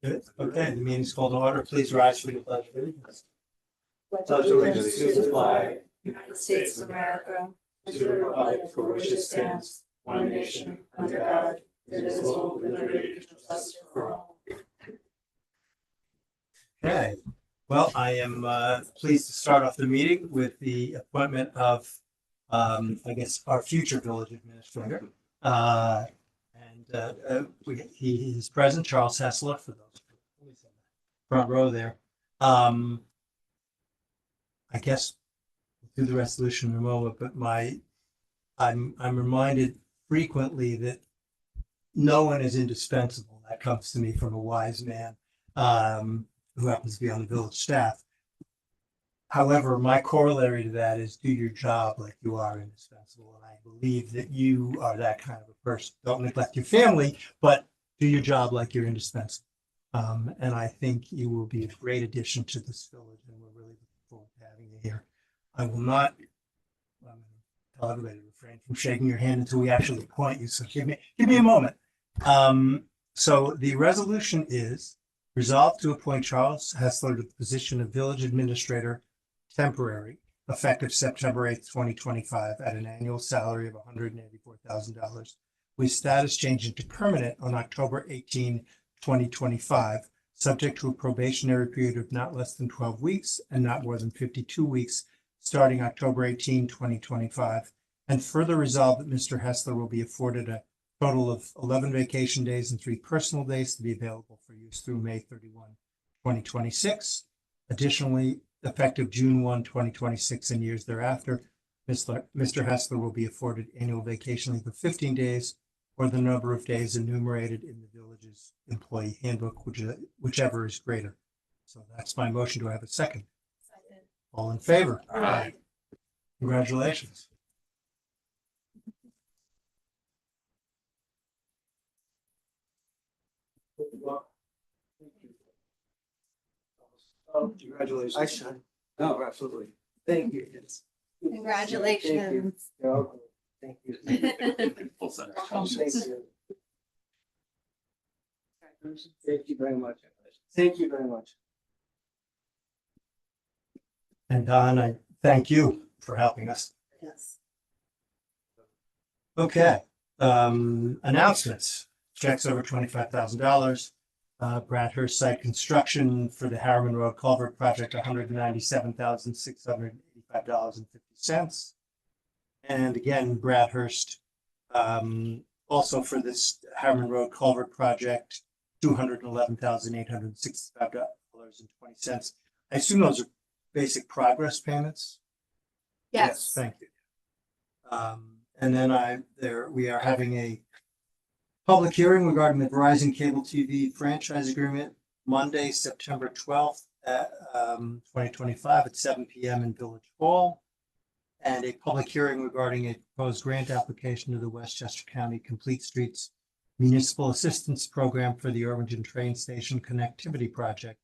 Good. Okay, the meeting's called to order. Please rise for the pledge of allegiance. Pledge allegiance to the flag, United States of America, and to the republic for which it stands, one nation, under God, indivisible, with liberty and justice for all. Okay, well, I am pleased to start off the meeting with the appointment of, I guess, our future village administrator. He is present, Charles Hessler, for those front row there. I guess we'll do the resolution in a moment, but I'm reminded frequently that no one is indispensable. That comes to me from a wise man who happens to be on the village staff. However, my corollary to that is do your job like you are indispensable. And I believe that you are that kind of a person. Don't neglect your family, but do your job like you're indispensable. And I think you will be a great addition to this village, and we're really looking forward to having you here. I will not tell everybody to refrain from shaking your hand until we actually appoint you. So give me a moment. So the resolution is resolved to appoint Charles Hessler to the position of village administrator temporary, effective September 8th, 2025, at an annual salary of $184,000, with status changing to permanent on October 18, 2025, subject to a probationary period of not less than 12 weeks and not more than 52 weeks, starting October 18, 2025, and further resolved that Mr. Hessler will be afforded a total of 11 vacation days and 3 personal days to be available for use through May 31, 2026. Additionally, effective June 1, 2026 and years thereafter, Mr. Hessler will be afforded annual vacation leave of 15 days or the number of days enumerated in the village's employee handbook, whichever is greater. So that's my motion. Do I have a second? Second. All in favor? Aye. Congratulations. Congratulations. I should. No, absolutely. Thank you. Yes. Congratulations. You're welcome. Thank you. Thank you. Thank you very much. Thank you very much. And Don, I thank you for helping us. Yes. Okay, announcements. Checks over $25,000. Bradhurst site construction for the Harriman Road Culvert Project, $197,685.50. And again, Bradhurst, also for this Harriman Road Culvert Project, $211,865.20. I assume those are basic progress payments. Yes. Thank you. And then we are having a public hearing regarding the Verizon Cable TV franchise agreement Monday, September 12th, 2025 at 7 p.m. in Village Hall. And a public hearing regarding a proposed grant application to the Westchester County Complete Streets Municipal Assistance Program for the Irvington Train Station Connectivity Project,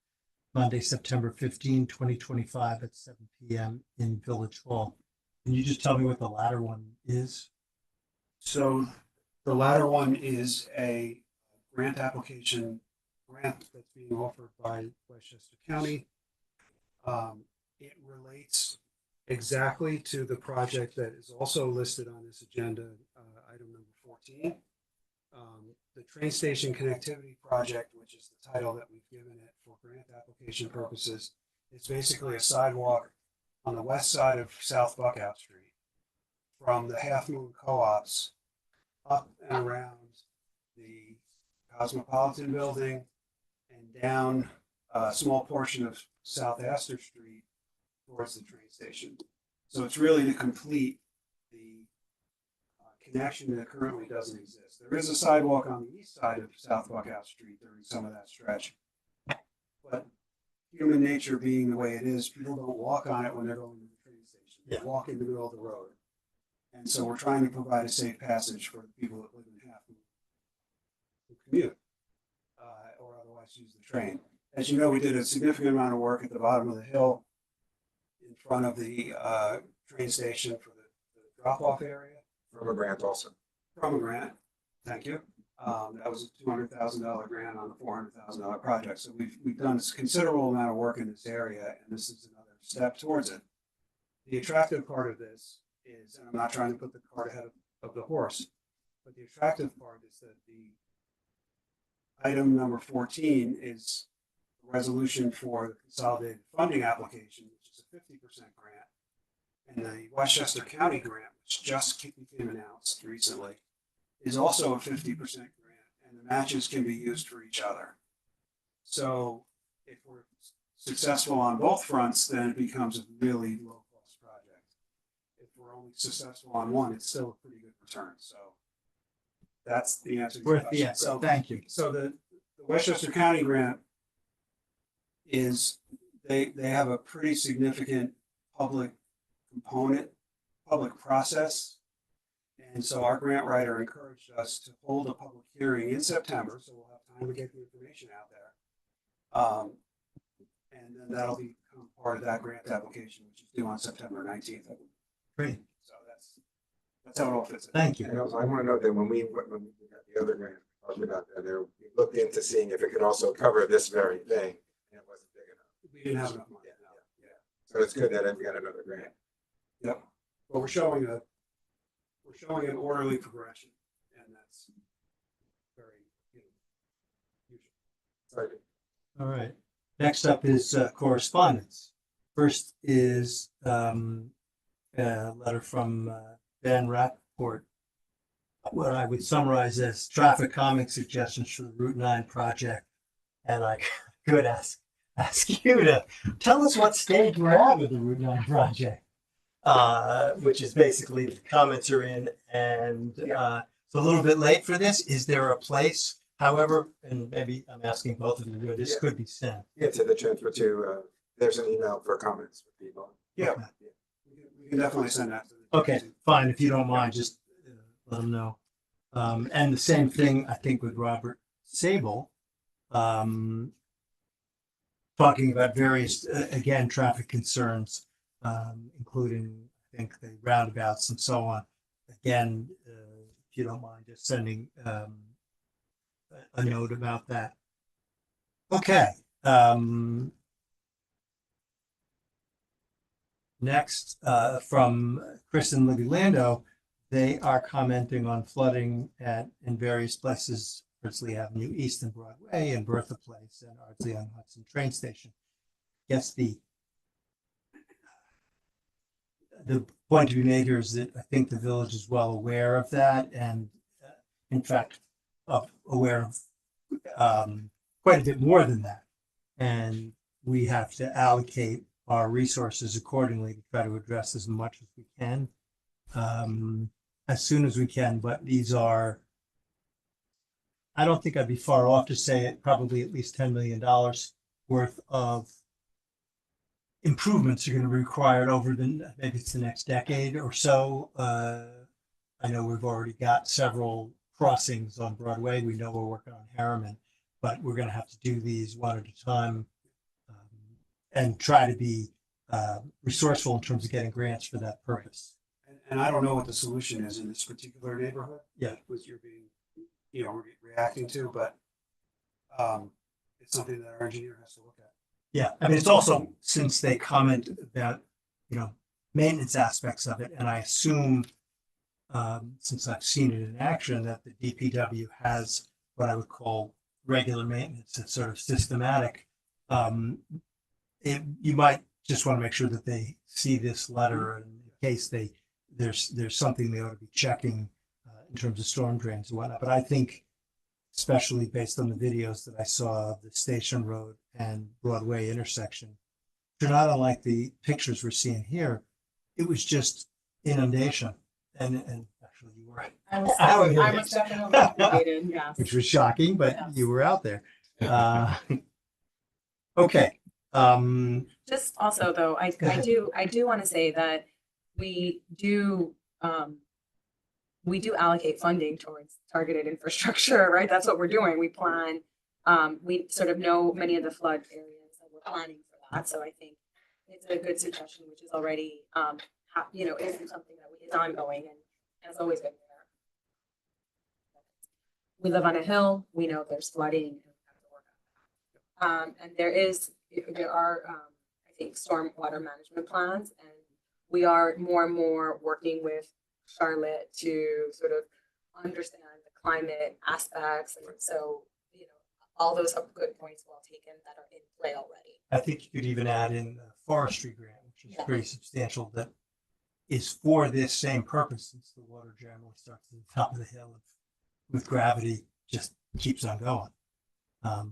Monday, September 15, 2025 at 7 p.m. in Village Hall. Can you just tell me what the latter one is? So the latter one is a grant that's being offered by Westchester County. It relates exactly to the project that is also listed on this agenda, item number 14. The train station connectivity project, which is the title that we've given it for grant application purposes, it's basically a sidewalk on the west side of South Buckout Street from the Half Moon Co-ops up and around the Cosmopolitan Building and down a small portion of South Astor Street towards the train station. So it's really to complete the connection that currently doesn't exist. There is a sidewalk on the east side of South Buckout Street during some of that stretch, but human nature being the way it is, people don't walk on it when they're going to the train station. They walk in the middle of the road. And so we're trying to provide a safe passage for the people that live in Half Moon who commute or otherwise use the train. As you know, we did a significant amount of work at the bottom of the hill in front of the train station for the drop-off area. From a grant also. From a grant, thank you. That was a $200,000 grant on a $400,000 project. So we've done a considerable amount of work in this area, and this is another step towards it. The attractive part of this is, and I'm not trying to put the cart ahead of the horse, but the attractive part is that the item number 14 is a resolution for the consolidated funding application, which is a 50% grant. And the Westchester County grant, which just became announced recently, is also a 50% grant, and the matches can be used for each other. So if we're successful on both fronts, then it becomes a really low-cost project. If we're only successful on one, it's still a pretty good return. So that's the answer to your Worth the question. effort. So, Thank you. so the Westchester County grant is, they have a pretty significant public component, public process. And so our grant writer encouraged us to hold a public hearing in September, so we'll have time to get the information out there. And then that'll become part of that grant application, which is due on September 19th. Great. So that's how it all fits in. Thank And you. also, I want to note that when we got the other grant, talking about that, there, we looked into seeing if it could also cover this very thing, and it wasn't big enough. We didn't have enough money. Yeah. So it's good that we got another grant. Yep. But we're showing an orderly progression, and that's very, usual. Sorry. All right. Next up is correspondence. First is a letter from Ben Rappaport. What I would summarize as traffic calming suggestions for the Route 9 project. And I could ask you to tell us what stage we're at with the Route 9 project, which is basically the comments are in, and it's a little bit late for this. Is there a place, however, and maybe I'm asking both of you where this could be sent? Yeah, to the transfer to, there's an email for comments for people. Yeah, Okay. we can definitely send that. To the Okay, fine. If you don't mind, just let them know. And the same thing, I think, with Robert Sable, talking about various, again, traffic concerns, including, I think, the roundabouts and so on. Again, if you don't mind, just sending a note about that. Okay. Next, from Kristen Ligulando, they are commenting on flooding in various places, Princely Avenue East and Broadway and Bertha Place and Ardsley on Hudson train station. Yes, the point to be made here is that I think the village is well aware of that and in fact, aware of quite a bit more than that. And we have to allocate our resources accordingly to try to address as much as we can, as soon as we can. But these are, I don't think I'd be far off to say it, probably at least $10 million worth of improvements are going to be required over maybe it's the next decade or so. I know we've already got several crossings on Broadway. We know we're working on Harriman, but we're going to have to do these one at a time and try to be resourceful in terms of getting grants for that purpose. And I don't know what the solution is in this particular neighborhood. Yeah. Was you're being, reacting to, but it's something that our engineer has to look at. Yeah, I mean, it's also, since they comment about, maintenance aspects of it, and I assume, since I've seen it in action, that the DPW has what I would call regular maintenance. It's sort of systematic. You might just want to make sure that they see this letter in case there's something they ought to be checking in terms of storm drains and whatnot. But I think, especially based on the videos that I saw of the Station Road and Broadway intersection, they're not unlike the pictures we're seeing here. It was just inundation, and actually you were I was definitely inundated, yes. which was shocking, but Yes. you were out there. Okay. Just also though, I Go ahead. do want to say that we do allocate funding towards targeted infrastructure, right? That's what we're doing. We plan, we sort of know many of the flood areas and we're planning for that. So I think it's a good suggestion, which is already, isn't something that is ongoing and has always been there. we live on a hill, we know there's flooding. And we have to work on that. And there are, I think, stormwater management plans, and we are more and more working with Charlotte to sort of understand the climate aspects. And so, all those are good points well taken that are in play already. I think you could even add in the forestry grant, which is Yeah. pretty substantial, that is for this same purpose, since the water generally starts at the top of the hill with gravity, just keeps on going. I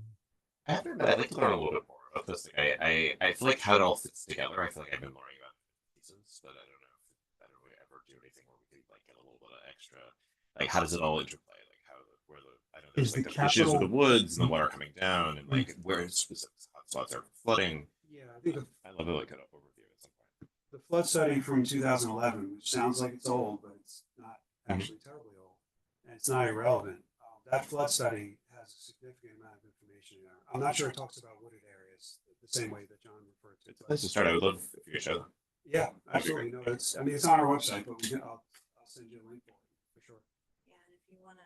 haven't read. I'd like to learn a little bit more about this. I feel like how it all fits together. I feel like I've been learning about pieces, but I don't know if we ever do anything where we could like get a little bit of extra. Like, how does it all interplay? Like, I know there's Is like the the issues with the capital- woods and the water coming down, and like where specific hotspots are flooding. Yeah, I think I love it. Like an overview at some point. the flood study from 2011, which sounds like it's old, but it's not actually terribly old, and it's not irrelevant. That flood study has a significant amount of information in there. I'm not sure it talks about wooded areas the same way that John referred to. It's a place to start. I would love if you could show them. Yeah, absolutely. No, it's on our website, but I'll send you a link for sure. Yeah, and if you wanna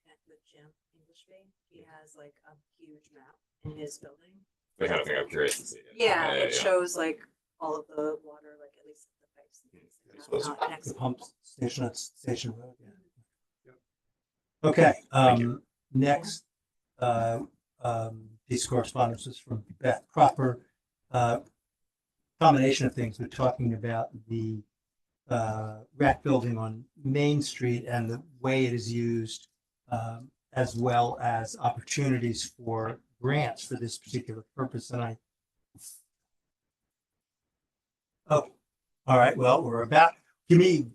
connect with Jim Englishby, he has like a huge map in his building. The kind of thing I'm curious to see. Yeah, it shows like all of the water, like at least the pipes. and things like So it's- that, not next The to pump people. station at Station Road, yeah. Yep. Okay, Thank you. next, piece of correspondence is from Beth Proper. Combination of things, we're talking about the rec building on Main Street and the way it is used, as well as opportunities for grants for this particular purpose, and oh, all right, well, we're about, give me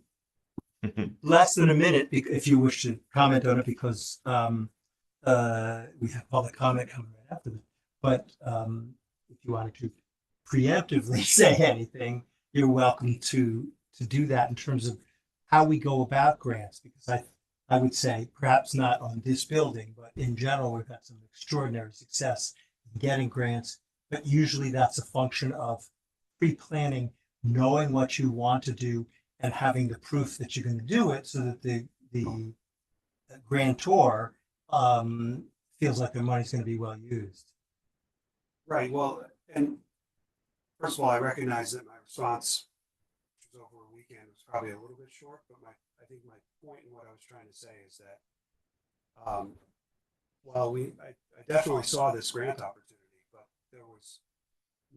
less than a minute if you wish to comment on it, because we have public comment coming right after this. But if you wanted to preemptively say anything, you're welcome to do that in terms of how we go about grants, because I would say perhaps not on this building, but in general, we've had some extraordinary success in getting grants, but usually that's a function of pre-planning, knowing what you want to do, and having the proof that you're going to do it, so that the grantor feels like their money's going to be well used. Right. Well, and first of all, I recognize that my response, which was over a weekend, was probably a little bit short. But I think my point in what I was trying to say is that, while I definitely saw this grant opportunity, but there was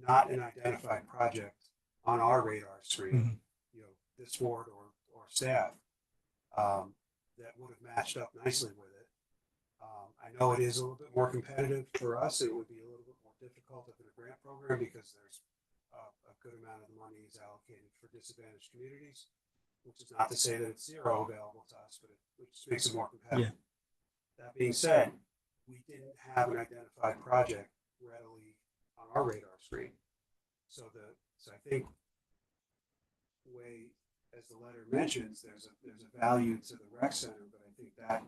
not an identified project on our radar screen, this board or staff, that would have matched up nicely with it. I know it is a little bit more competitive for us. It would be a little bit more difficult in a grant program because there's a good amount of the money is allocated for disadvantaged communities, which is not to say that it's zero available to us, but it just makes it more competitive. That being said, we didn't have an identified project readily on our radar screen. So I think the way, as the letter mentions, there's a value to the rec center, but I think that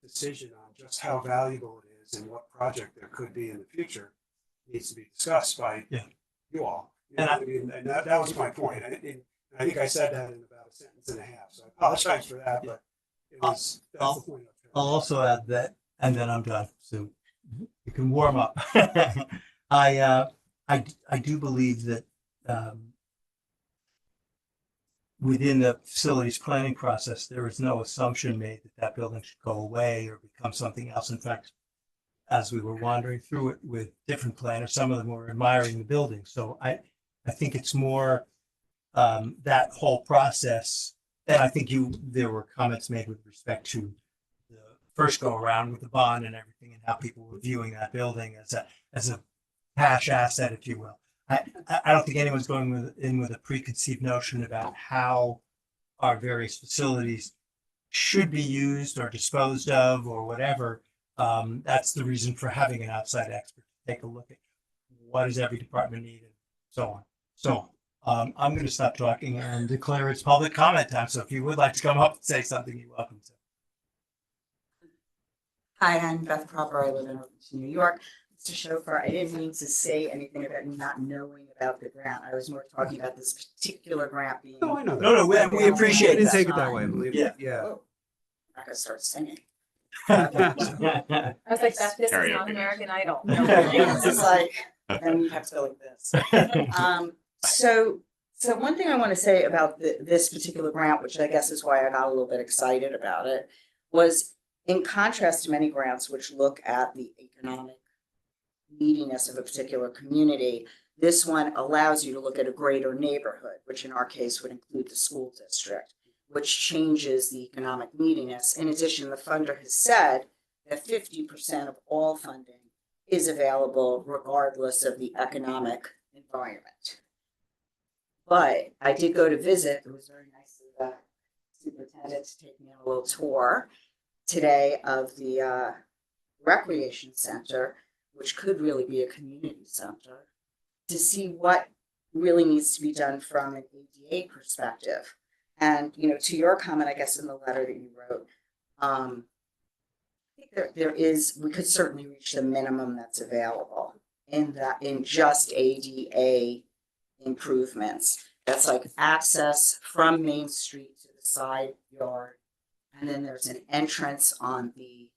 decision on just how valuable it is and what project there could be in the future needs to be discussed by you all. You know what I mean? And that was my point. I think I said that in about a sentence and a half, so I apologize for that, but that's the point. I'll also add that, and then I'm done, so you can warm up. I do believe that within the facilities planning process, there is no assumption made that that building should go away or become something else. In fact, as we were wandering through it with different planners, some of them were admiring the building. So I think it's more that whole process. And I think there were comments made with respect to the first go around with the bond and everything, and how people were viewing that building as a cash asset, if you will. I don't think anyone's going in with a preconceived notion about how our various facilities should be used or disposed of or whatever. That's the reason for having an outside expert to take a look at what does every department need and so on. So I'm going to stop talking and declare it's public comment time. So if you would like to come up and say something, you're welcome to. Hi, I'm Beth Proper. I live in New York. Mr. Chauffeur, I didn't mean to say anything about not knowing about the grant. I was more talking about this particular grant being. No, I know that. No, we I appreciate didn't that. take it that way. Believe me. Yeah. Yeah. Oh, I'm not gonna start singing. I was like, that, this is Karaoke not night. American Idol. No, this is like, and you have to go like this. So one thing I want to say about this particular grant, which I guess is why I got a little bit excited about it, was in contrast to many grants which look at the economic neediness of a particular community, this one allows you to look at a greater neighborhood, which in our case would include the school district, which changes the economic neediness. In addition, the funder has said that 50% of all funding is available regardless of the economic environment. But I did go to visit. It was very nice of the superintendent to take me on a little tour today of the recreation center, which could really be a community center, to see what really needs to be done from an ADA perspective. And, you know, to your comment, I guess in the letter that you wrote, I think there is, we could certainly reach the minimum that's available in just ADA improvements. That's like access from Main Street to the side yard. And then there's an entrance on the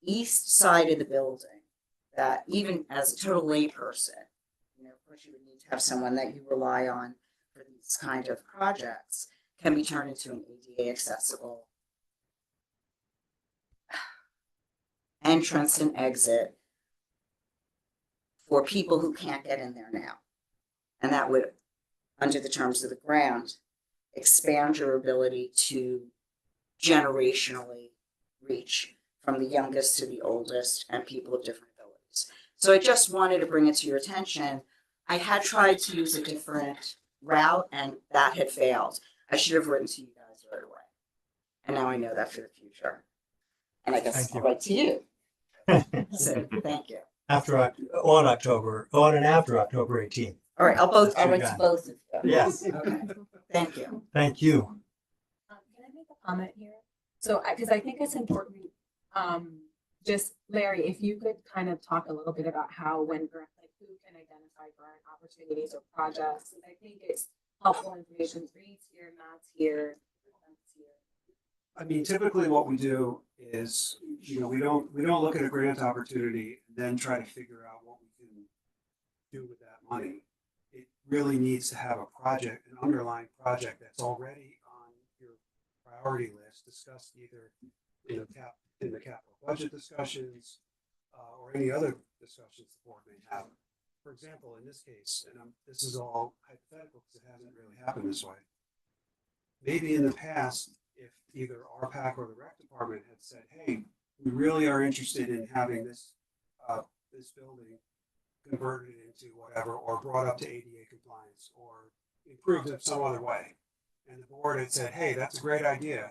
east side of the building that even as a total layperson, you know, of course you would need to have someone that you rely on for these kind of projects, can be turned into an ADA accessible entrance and exit for people who can't get in there now. And that would, under the terms of the grant, expand your ability to generationally reach from the youngest to the oldest and people of different abilities. So I just wanted to bring it to your attention. I had tried to use a different route and that had failed. I should have written to you guys right away. And now I know that for the future. And I guess Thank you. I'll write to you. So thank you. On and after October 18th. All right, I'll That's write your to guy. both of you. Yes, Okay, thank you. thank you. Can I make a comment here? So, because I think it's important, just Larry, if you could kind of talk a little bit about how when grant, like who can identify grant opportunities or projects. I think it's helpful information. Reed's here, Matt's here, Matt's here. I mean, typically what we do is, you know, we don't look at a grant opportunity and then try to figure out what we can do with that money. It really needs to have a project, an underlying project that's already on your priority list, discussed either in the capital budget discussions or any other discussions the board may have. For example, in this case, and this is all hypothetical because it hasn't really happened this way. Maybe in the past, if either RPAC or the rec department had said, hey, we really are interested in having this building converted into whatever, or brought up to ADA compliance, or improved in some other way. And the board had said, hey, that's a great idea.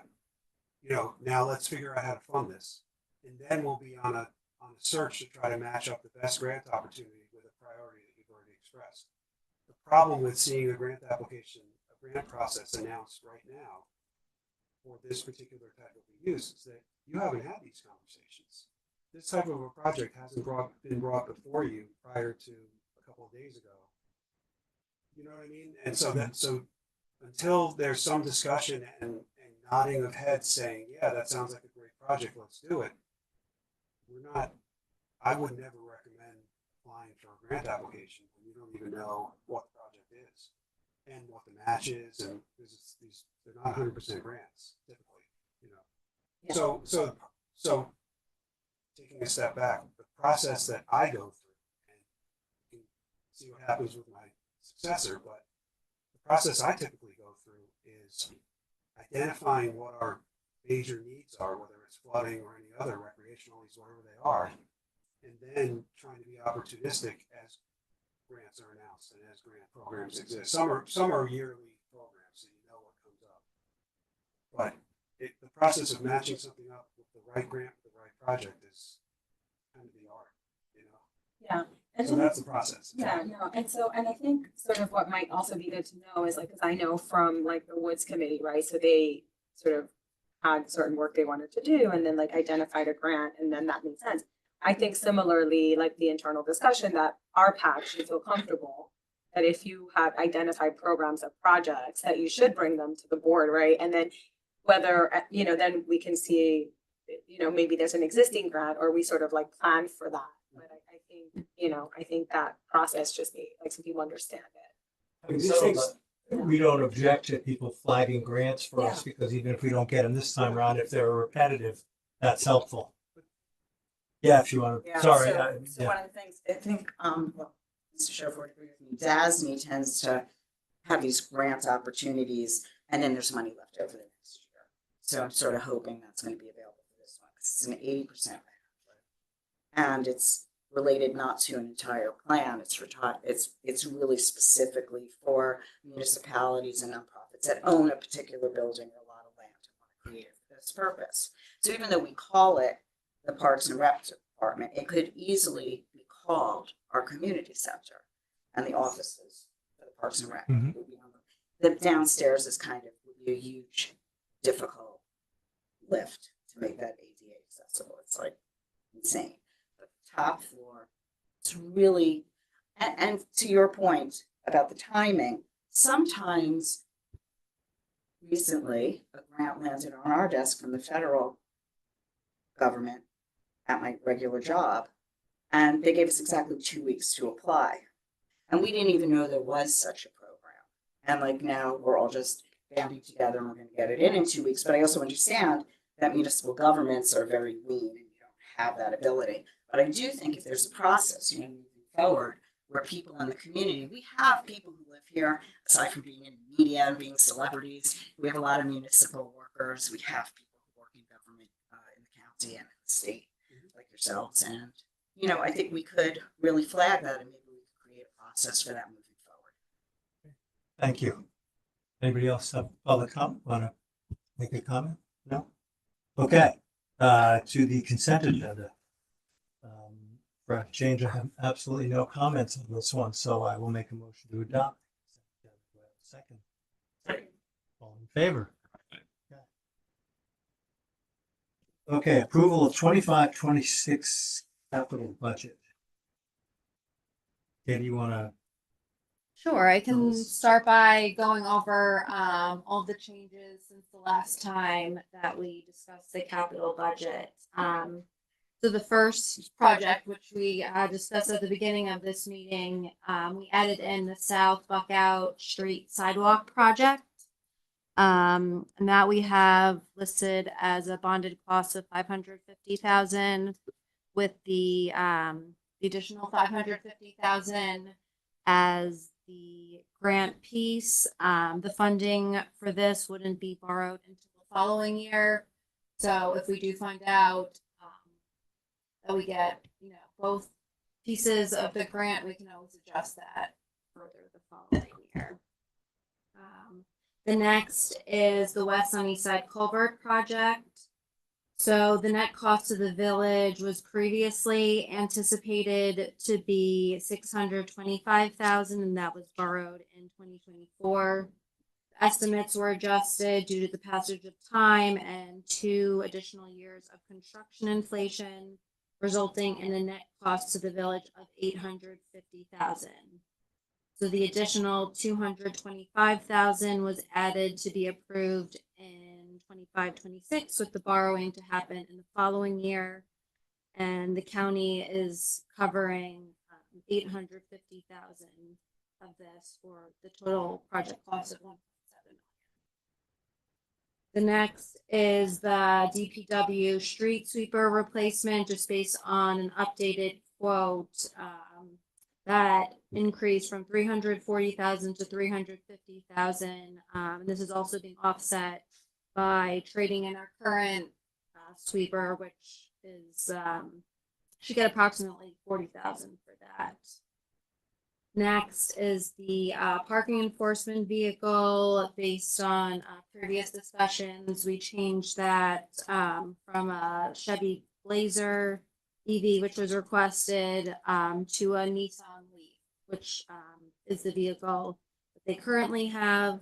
You know, now let's figure out how to fund this. And then we'll be on a search to try to match up the best grant opportunity with a priority that you've already expressed. The problem with seeing a grant application, a grant process announced right now for this particular type of use is that you haven't had these conversations. This type of a project hasn't been brought before you prior to a couple of days ago. You know what I mean? And so until there's some discussion and nodding of heads saying, yeah, that sounds like a great project, let's do it. I would never recommend applying for a grant application when you don't even know what the project is and what the match is, and they're not 100% grants typically, you know. Yeah. So taking a step back, the process that I go through, and you can see what happens with my successor, but the process I typically go through is identifying what our major needs are, whether it's flooding or any other recreational needs, whatever they are, and then trying to be opportunistic as grants are announced and as grant programs exist. Some are yearly programs, so you know what comes up. But the process of matching something up with the right grant, with the right project is kind of the art, you know? Yeah. And So that's the process. Yeah, no, and I think sort of what might also be good to know is like, because I know from like the Woods Committee, right? So they sort of had certain work they wanted to do and then like identified a grant and then that made sense. I think similarly, like the internal discussion that our PAC should feel comfortable that if you have identified programs of projects that you should bring them to the board, right? And then whether, you know, then we can see you know, maybe there's an existing grant or we sort of like plan for that. But I think, you know, I think that process just need, like, some people understand it. I mean, some of the- we don't object to people flagging grants for us because even if we don't get them this time around, if they're repetitive, that's helpful. Yeah, if you want to, Yeah, sorry. So one of the things, I think, well, Mr. Sherford agreed with me, DASNY tends to have these grant opportunities and then there's money left over the next year. So I'm sort of hoping that's gonna be available for this one, because it's an 80% match. And it's related not to an entire plan, it's really specifically for municipalities and nonprofits that own a particular building or a lot of land and want to create it for this purpose. So even though we call it the Parks and Rec Department, it could easily be called our community center and the offices for the Parks and Rec. Mhm. Would be on the downstairs is kind of would be a huge, difficult lift to make that ADA accessible. It's like insane. But the top floor, it's really, and to your point about the timing, sometimes recently a grant landed on our desk from the federal government at my regular job, and they gave us exactly 2 weeks to apply. And we didn't even know there was such a program. And like now we're all just banding together and we're going to get it in 2 weeks. But I also understand that municipal governments are very lean and you don't have that ability. But I do think if there's a process, you know, moving forward, where people in the community, we have people who live here, aside from being in media and being celebrities, we have a lot of municipal workers, we have people who work in government in the county and in the state, like yourselves. And, you know, I think we could really flag that and maybe we could create a process for that moving forward. Thank you. Anybody else have public comment? Want to make a comment? No? Okay, to the consent agenda. For a change, I have absolutely no comments on this one, so I will make a motion to adopt. Second. All in favor? Okay, approval of 25-26 capital budget. Katie, you want to? Sure, I can Those- start by going over all the changes since the last time that we discussed the capital budget. So the first project, which we discussed at the beginning of this meeting, we added in the South Buckout Street Sidewalk project. And that we have listed as a bonded cost of $550,000 with the additional $550,000 as the grant piece. The funding for this wouldn't be borrowed until the following year. So if we do find out that we get, you know, both pieces of the grant, we can always adjust that further the following year. The next is the West Sunnyside Culvert project. So the net cost to the village was previously anticipated to be $625,000, and that was borrowed in 2024. Estimates were adjusted due to the passage of time and 2 additional years of construction inflation, resulting in a net cost to the village of $850,000. So the additional $225,000 was added to be approved in 25-26, with the borrowing to happen in the following year. And the county is covering $850,000 of this for the total project cost of $1.7 million. The next is the DPW street sweeper replacement, just based on an updated quote. That increased from $340,000 to $350,000. And this is also being offset by trading in our current sweeper, which is should get approximately $40,000 for that. Next is the parking enforcement vehicle. Based on previous discussions, we changed that from a Chevy Blazer EV, which was requested, to a Nissan Leaf, which is the vehicle that they currently have.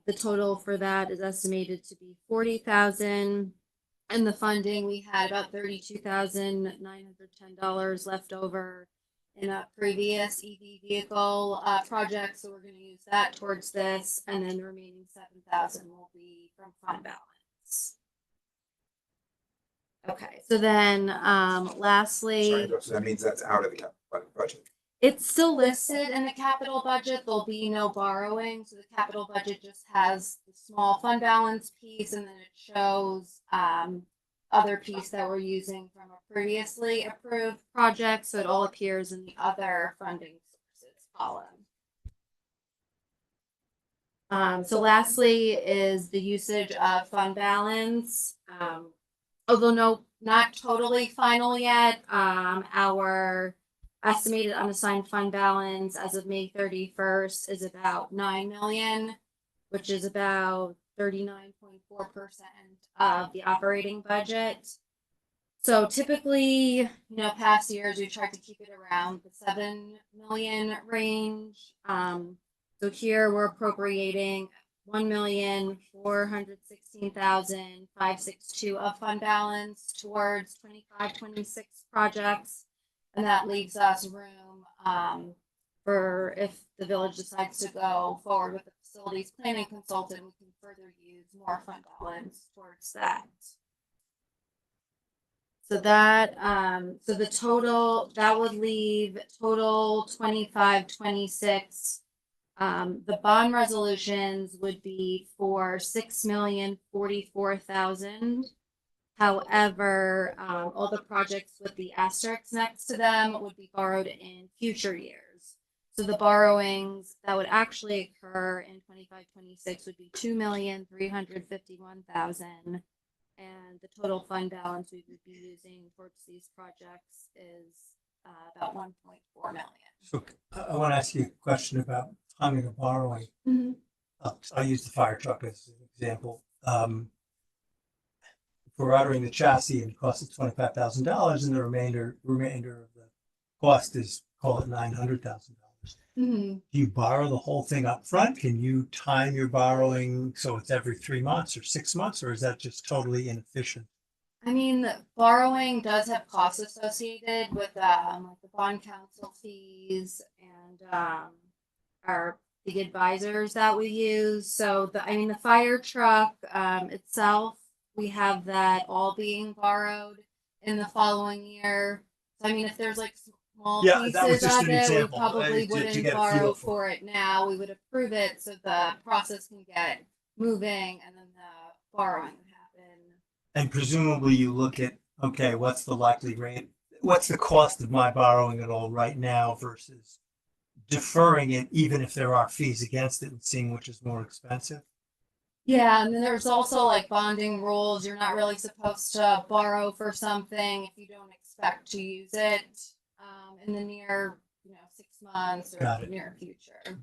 The total for that is estimated to be $40,000. And the funding, we had about $32,910 left over in a previous EV vehicle project, so we're going to use that towards this, and then the remaining $7,000 will be from fund balance. Okay, so then, Sorry, lastly, so that means that's out of the budget. it's still listed in the capital budget. There'll be no borrowing, so the capital budget just has the small fund balance piece, and then it shows other piece that we're using from a previously approved project, so it all appears in the other funding sources column. So lastly is the usage of fund balance. Although not totally final yet, our estimated unassigned fund balance as of May 31st is about 9 million, which is about 39.4% of the operating budget. So typically, past years we tried to keep it around the 7 million range. So here we're appropriating 1,416,562 of fund balance towards 25-26 projects. And that leaves us room for if the village decides to go forward with the facilities planning consultant, we can further use more fund balance towards that. So that, so the total, that would leave total 25-26. The bond resolutions would be for 6,044,000. However, all the projects with the asterisks next to them would be borrowed in future years. So the borrowings that would actually occur in 25-26 would be 2,351,000. And the total fund balance we would be using towards these projects is about 1.4 million. So I want to ask you a question about timing of borrowing. Mm-hmm. I'll use the fire truck as an example. If we're ordering the chassis and it costs us $25,000 and the remainder of the cost is, call it $900,000. Mm-hmm. Do you borrow the whole thing up front? Can you time your borrowing so it's every 3 months or 6 months, or is that just totally inefficient? I mean, borrowing does have costs associated with like the bond counsel fees and the advisors that we use. So the fire truck itself, we have that all being borrowed in the following year. So I mean, if there's like small Yeah, that was pieces just of an it, we example, probably to wouldn't get a borrow feel for it now. We would approve it so the process can get moving, and then the borrowing would happen. And presumably you look at, okay, what's the likely rate? What's the cost of my borrowing it all right now versus deferring it, even if there are fees against it, and seeing which is more expensive? Yeah, and then there's also like bonding rules. You're not really supposed to borrow for something if you don't expect to use it in the near, 6 months or Got it. near future.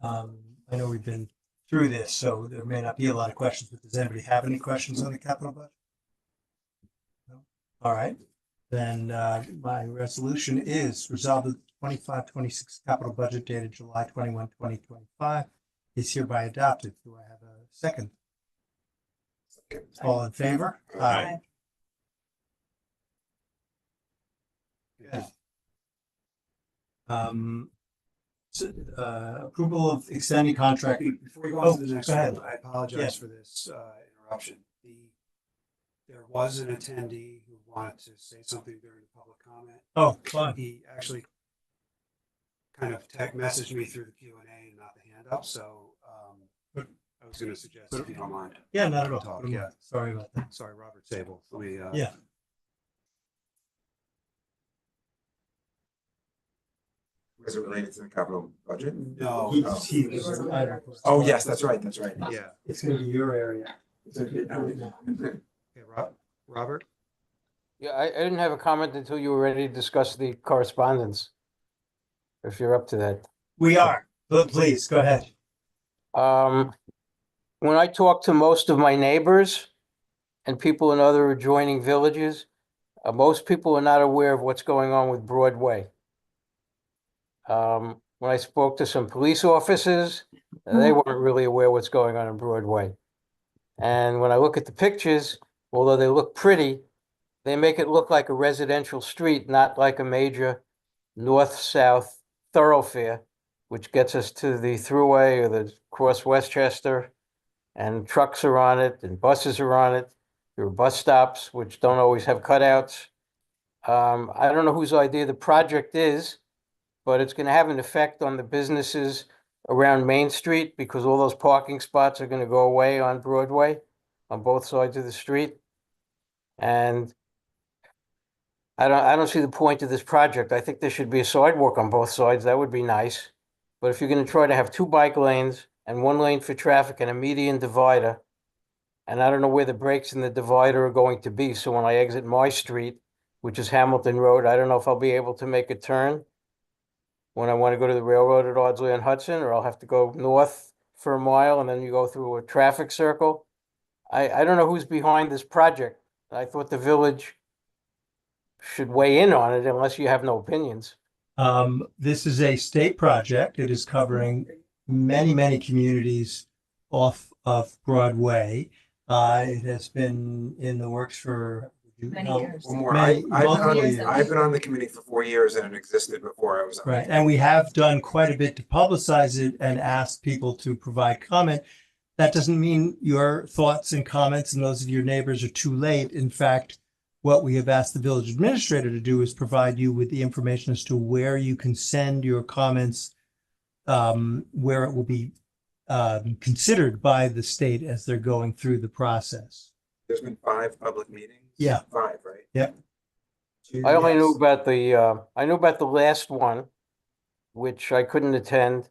I know we've been through this, so there may not be a lot of questions, but does anybody have any questions on the capital budget? No? All right, then my resolution is resolved that the 25-26 capital budget dated July 21, 2025 is hereby adopted. Do I have a second? All in favor? Aye. Good. Approval of extending contract. Before we go on to the next go ahead. one, I apologize for this interruption. There was an attendee who wanted to say something during the public comment. Oh, fine. He actually kind of messaged me through the Q&A and not the hand up, so I was going to suggest if you don't mind. Yeah, not at all. Talk, yeah. Sorry about that. Sorry, Robert Sable. Let me. Yeah. Was it related to the capital budget? No. Oh, yes, that's right, that's right. Yeah. It's gonna be your area. Okay, Robert? Yeah, I didn't have a comment until you were ready to discuss the correspondence. If you're up to that. We are, but please, go ahead. When I talk to most of my neighbors and people in other adjoining villages, most people are not aware of what's going on with Broadway. When I spoke to some police officers, they weren't really aware what's going on in Broadway. And when I look at the pictures, although they look pretty, they make it look like a residential street, not like a major north-south thoroughfare, which gets us to the thruway or the cross Westchester, and trucks are on it and buses are on it. There are bus stops, which don't always have cutouts. I don't know whose idea the project is, but it's gonna have an effect on the businesses around Main Street because all those parking spots are gonna go away on Broadway on both sides of the street. And I don't see the point of this project. I think there should be a sidewalk on both sides. That would be nice. But if you're gonna try to have 2 bike lanes and 1 lane for traffic and a median divider, and I don't know where the breaks in the divider are going to be, so when I exit my street, which is Hamilton Road, I don't know if I'll be able to make a turn when I want to go to the railroad at Ardsley and Hudson, or I'll have to go north for a mile and then you go through a traffic circle. I don't know who's behind this project. I thought the village should weigh in on it unless you have no opinions. This is a state project. It is covering many, many communities off of Broadway. It has been in the works for Many no, years. Or more. Many- multiple years. I've been on the committee for 4 years and it existed before I was on. Right, and we have done quite a bit to publicize it and ask people to provide comment. That doesn't mean your thoughts and comments and those of your neighbors are too late. In fact, what we have asked the village administrator to do is provide you with the information as to where you can send your comments, where it will be considered by the state as they're going through the process. There's been 5 public meetings. Yeah. 5, right? Yep. I only knew Yes. about I knew about the last one, which I couldn't attend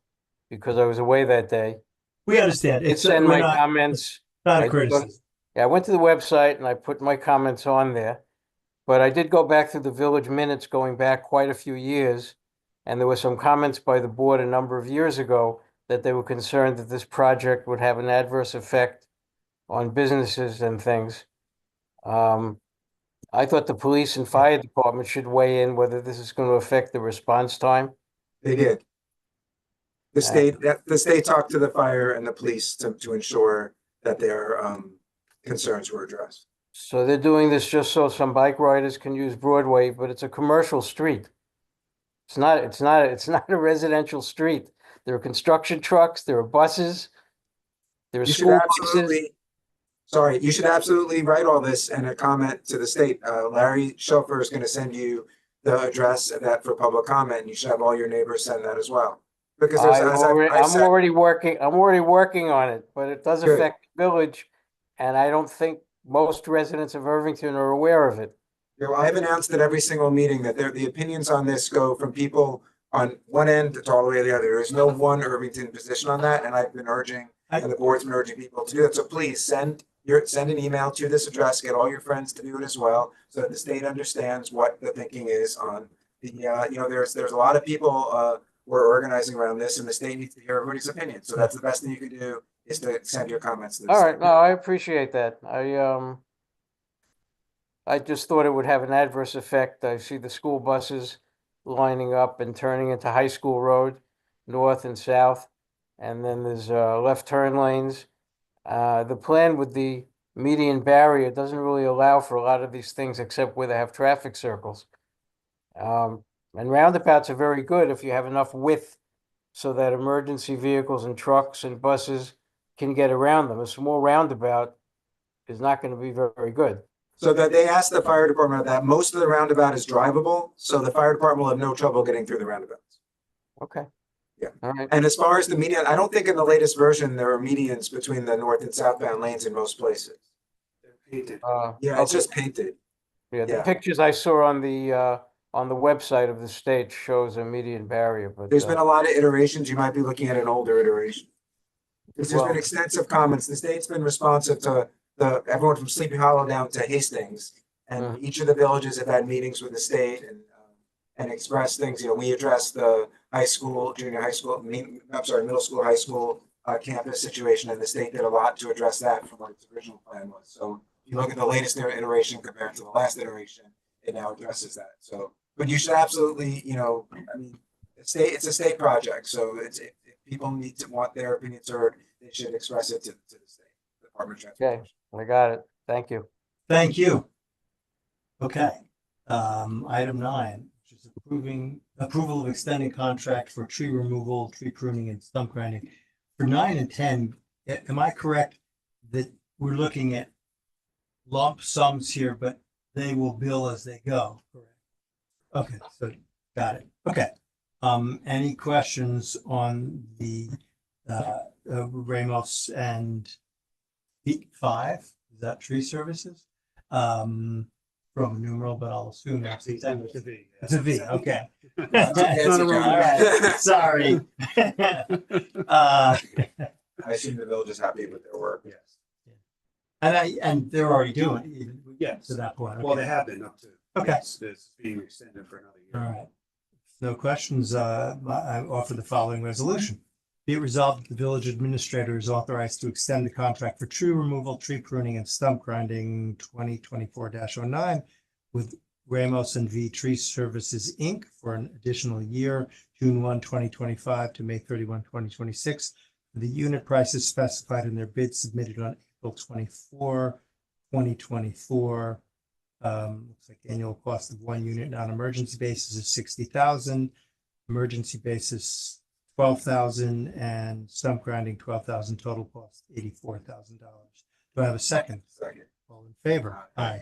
because I was away that day. We understand. It's send we're my not- comments. Not I a did go- criticism. Yeah, I went to the website and I put my comments on there. But I did go back through the village minutes going back quite a few years. And there were some comments by the board a number of years ago that they were concerned that this project would have an adverse effect on businesses and things. I thought the police and fire department should weigh in whether this is going to affect the response time. They did. The state talked to the fire and the police to ensure that their concerns were addressed. So they're doing this just so some bike riders can use Broadway, but it's a commercial street. It's not a residential street. There are construction trucks, there are buses, there are You should school buses. absolutely, sorry, you should absolutely write all this and a comment to the state. Larry Shelfer is gonna send you the address of that for public comment. and You should have all your neighbors send that as well. Because there's, as I'm already working on it, but it does Good. affect the village. And I don't think most residents of Irvington are aware of it. you know, I've announced at every single meeting that the opinions on this go from people on one end to all the way to the other. There's no one Irvington position on that, and I've been urging, and the board's been urging people to do that. So please send an email to this address, get all your friends to do it as well, so that the state understands what the thinking is on the, there's a lot of people who are organizing around this, and the state needs to hear everybody's opinion. So that's the best thing you can do, is to send your comments to the All state. right, no, I appreciate that. I just thought it would have an adverse effect. I see the school buses lining up and turning into High School Road, north and south. And then there's left turn lanes. The plan with the median barrier doesn't really allow for a lot of these things except where they have traffic circles. And roundabouts are very good if you have enough width so that emergency vehicles and trucks and buses can get around them. A small roundabout is not going to be very good. So that they asked the fire department that most of the roundabout is drivable, so the fire department will have no trouble getting through the roundabouts. Okay. Yeah. All right. And as far as the median, I don't think in the latest version there are medians between the north and southbound lanes in most places. They're painted. Yeah, it's just painted. Yeah, the yeah. pictures I saw on the website of the state shows a median barrier, but There's been a lot of iterations. You might be looking at an older iteration. Because there's Well- been extensive comments. The state's been responsive to everyone from Sleepy Hollow down to Hastings. And each of the villages have had meetings with the state and expressed things. You know, we addressed the high school, junior high school, middle school, high school campus situation, and the state did a lot to address that from what its original plan was. So if you look at the latest iteration compared to the last iteration, it now addresses that. So, but you should absolutely, I mean, it's a state project, so if people need to want their opinions heard, they should express it to the state Department of Transportation. okay, I got it. Thank you. Thank you. Okay, item 9, which is approval of extending contract for tree removal, tree pruning, and stump grinding. For 9 and 10, am I correct that we're looking at lump sums here, but they will bill as they go. Correct. Okay, so got it. Okay. Any questions on the Ramos and Peak 5? Is that tree services? Roman numeral, but I'll assume that's It's a V. it's a V. Okay. Fancy Not a job. All right. Sorry. I assume the village is happy with their work. Yes. And they're already doing it even Yes. to that point. Well, Okay. they have been up to. Okay. Yes, it's being extended for another All year. right. No questions. I offer the following resolution. Be it resolved that the village administrator is authorized to extend the contract for tree removal, tree pruning, and stump grinding 2024-09 with Ramos and V Tree Services, Inc. for an additional year, June 1, 2025 to May 31, 2026. The unit prices specified in their bid submitted on April 24, 2024. Looks like annual cost of one unit non-emergency basis is 60,000, emergency basis 12,000, and stump grinding 12,000, total cost $84,000. Do I have a second? Second. All in favor? Aye.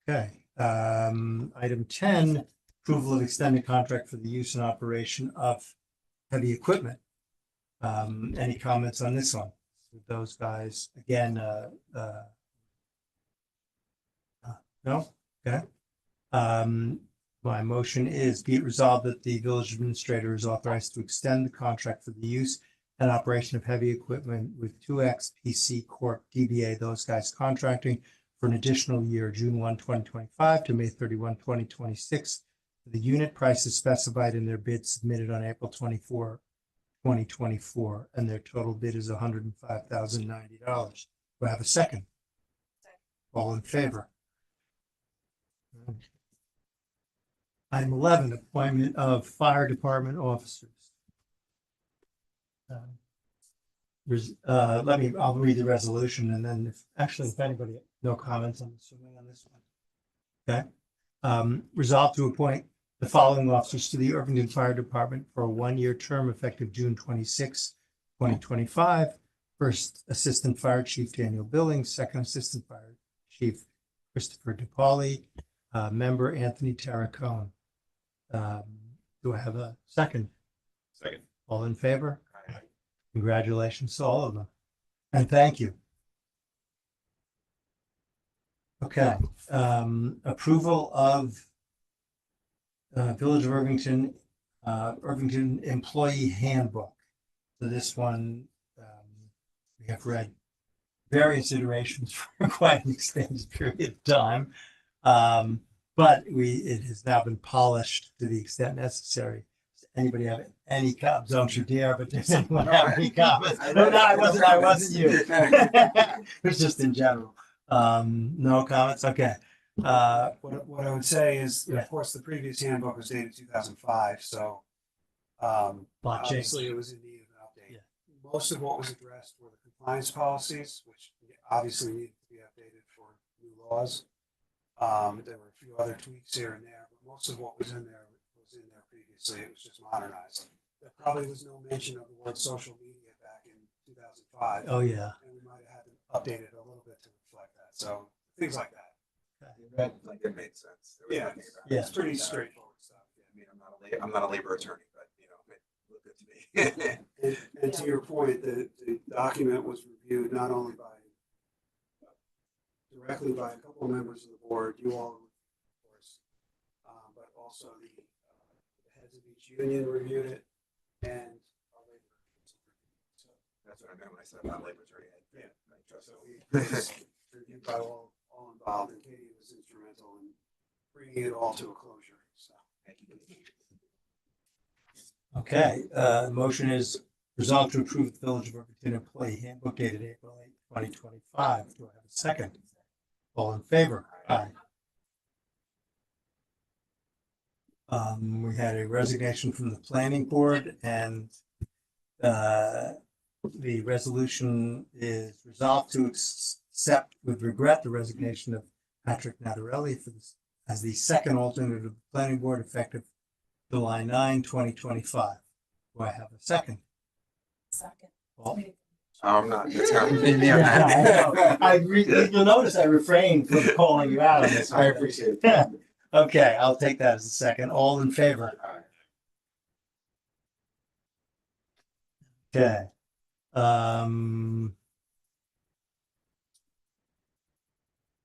Okay, item 10, approval of extended contract for the use and operation of heavy equipment. Any comments on this one? With those guys, again, no? Okay. My motion is be it resolved that the village administrator is authorized to extend the contract for the use and operation of heavy equipment with 2X PC Corp. DBA, those guys contracting for an additional year, June 1, 2025 to May 31, 2026. The unit price is specified in their bid submitted on April 24, 2024, and their total bid is $105,090. Do I have a second? All in favor? Item 11, appointment of fire department officers. I'll read the resolution and then if anybody, no comments, I'm assuming on this one. Okay. Resolved to appoint the following officers to the Irvington Fire Department for a one-year term effective June 26, 2025. First Assistant Fire Chief Daniel Billings, Second Assistant Fire Chief Christopher DePauli, member Anthony Terracone. Do I have a second? Second. All in favor? Congratulations to all of them. And thank you. Okay, approval of Village of Irvington, Irvington Employee Handbook. So this one, we have read various iterations for quite an extended period of time. But it has now been polished to the extent necessary. Does anybody have any comments? Don't you dare, but does anyone have any comments? No, I wasn't you. It was just in general. No comments? Okay. What I would say is, Yeah. of course, the previous handbook was dated 2005, so Lot obviously change. it was in need of an update. Yeah. Most of what was addressed were the compliance policies, which obviously needed to be updated for new laws. There were a few other tweaks here and there, but most of what was in there previously. It was just modernized. There probably was no mention of the word social media back in 2005. Oh, yeah. And we might have had to update it a little bit to reflect that. So things like that. Like it made sense. There was Yeah, nothing about it. it's pretty straightforward stuff. I mean, I'm not a labor attorney, but it looked good to me. And to your point, the document was reviewed not only directly by a couple of members of the board, you all, of course, but also the heads of each union reviewed it, and our labor. So That's what I meant when I said I'm not a labor attorney. I trust so it. it was reviewed by all involved, and Katie was instrumental in bringing it all to a closure. So Thank you. Okay, motion is resolved to approve the Village of Irvington Employee Handbook dated April 8, 2025. Do I have a second? All in favor? Aye. We had a resignation from the planning board and the resolution is resolved to accept with regret the resignation of Patrick Natarelli as the second alternate of the planning board effective July 9, 2025. Do I have a second? Second. All I'm not, that's not me on that. You'll notice I refrained from calling you out on this. I appreciate it. Okay, I'll take that as a second. All in favor? Okay.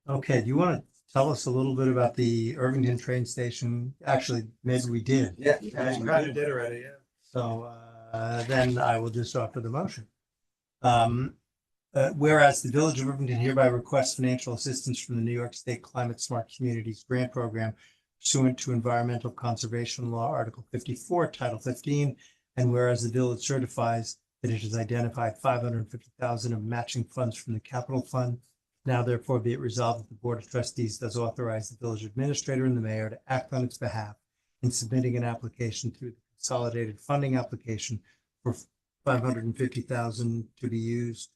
Okay, do you want to tell us a little bit about the Irvington train station? Actually, maybe we did. Yeah. You kind of did already, yeah. So then I will just offer the motion. Whereas the Village of Irvington hereby requests financial assistance from the New York State Climate Smart Communities Grant Program pursuant to Environmental Conservation Law, Article 54, Title 15, and whereas the village certifies that it has identified 550,000 of matching funds from the capital fund. Now therefore be it resolved that the Board of Trustees does authorize the village administrator and the mayor to act on its behalf in submitting an application through the consolidated funding application for 550,000 to be used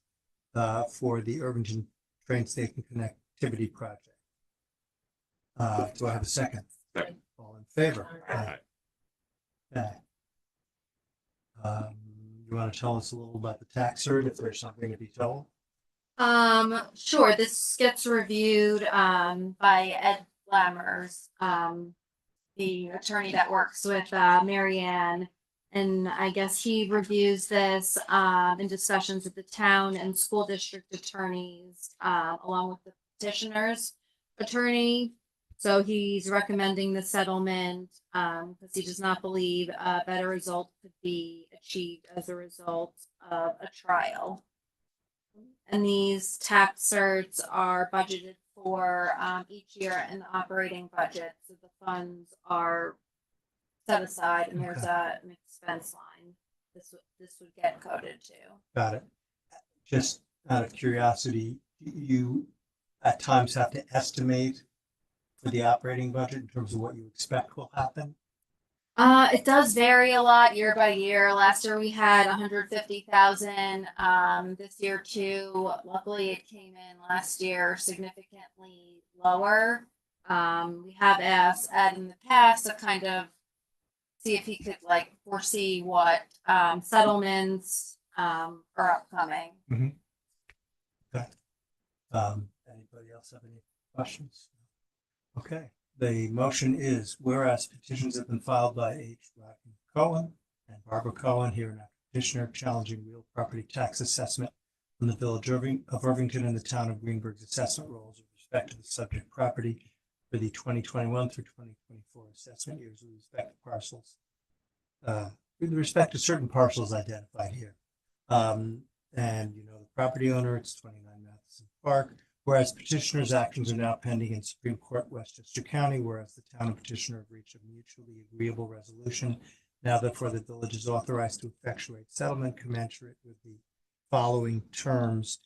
for the Irvington train station connectivity project. Do I have a second? Second. All in favor? Aye. Okay. You want to tell us a little about the tax cert, if there's something to be told? Sure, this gets reviewed, by Ed Lammers, the attorney that works with, Mary Ann. And I guess he reviews this, in discussions with the town and school district attorneys, along with the petitioner's attorney. So he's recommending the settlement, because he does not believe a better result could be achieved as a result of a trial. And these tax certs are budgeted for each year in the operating budget. So the funds are set aside and there's an expense line. This would get coded to. Got it. Just out of curiosity, you at times have to estimate for the operating budget in terms of what you expect will happen? It does vary a lot year by year. Last year we had 150,000. This year too. Luckily, it came in last year significantly lower. We have asked Ed in the past to kind of see if he could like foresee what settlements are upcoming. Okay. Anybody else have any questions? Okay. The motion is, whereas petitions have been filed by H. Rodney Cohen and Barbara Cohen, here in a petitioner challenging real property tax assessment from the Village of Irvington and the town of Greenberg's assessment rolls with respect to the subject property for the 2021 through 2024 assessment years with respect to parcels. With respect to certain parcels identified here. And you know the property owner, it's 29 Matheson Park. Whereas petitioner's actions are now pending in Supreme Court, Westchester County, whereas the town and petitioner have reached a mutually agreeable resolution. Now therefore the village is authorized to effectuate settlement commensurate with the following terms.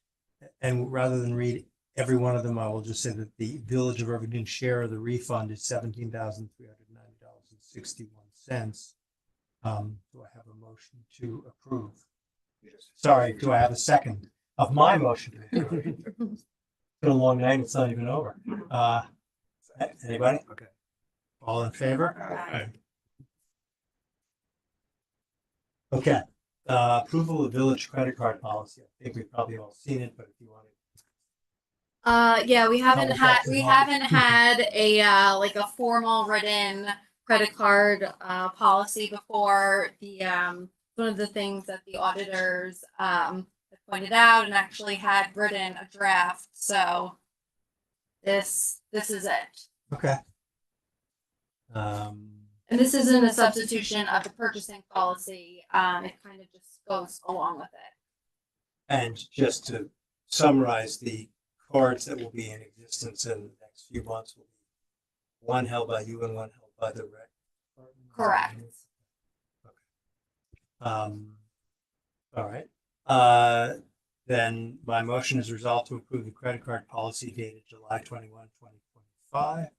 And rather than read every one of them, I will just say that the Village of Irvington share of the refund is $17,390.61. Do I have a motion to approve? Sorry, do I have a second of my motion to approve? It's been a long night, it's not even over. Anybody? Okay. All in favor? Aye. Okay, approval of village credit card policy. I think we've probably all seen it, but if you want to. Yeah, we haven't Tell us had a like a formal written credit card policy before. The one of the things that the auditors had pointed out and actually had written a draft. So this is it. Okay. And this isn't a substitution of the purchasing policy. It kind of just goes along with it. And just to summarize, the cards that will be in existence in the next few months will be one held by you and one held by the rec. Correct. All right. Then my motion is resolved to approve the credit card policy dated July 21, 2025.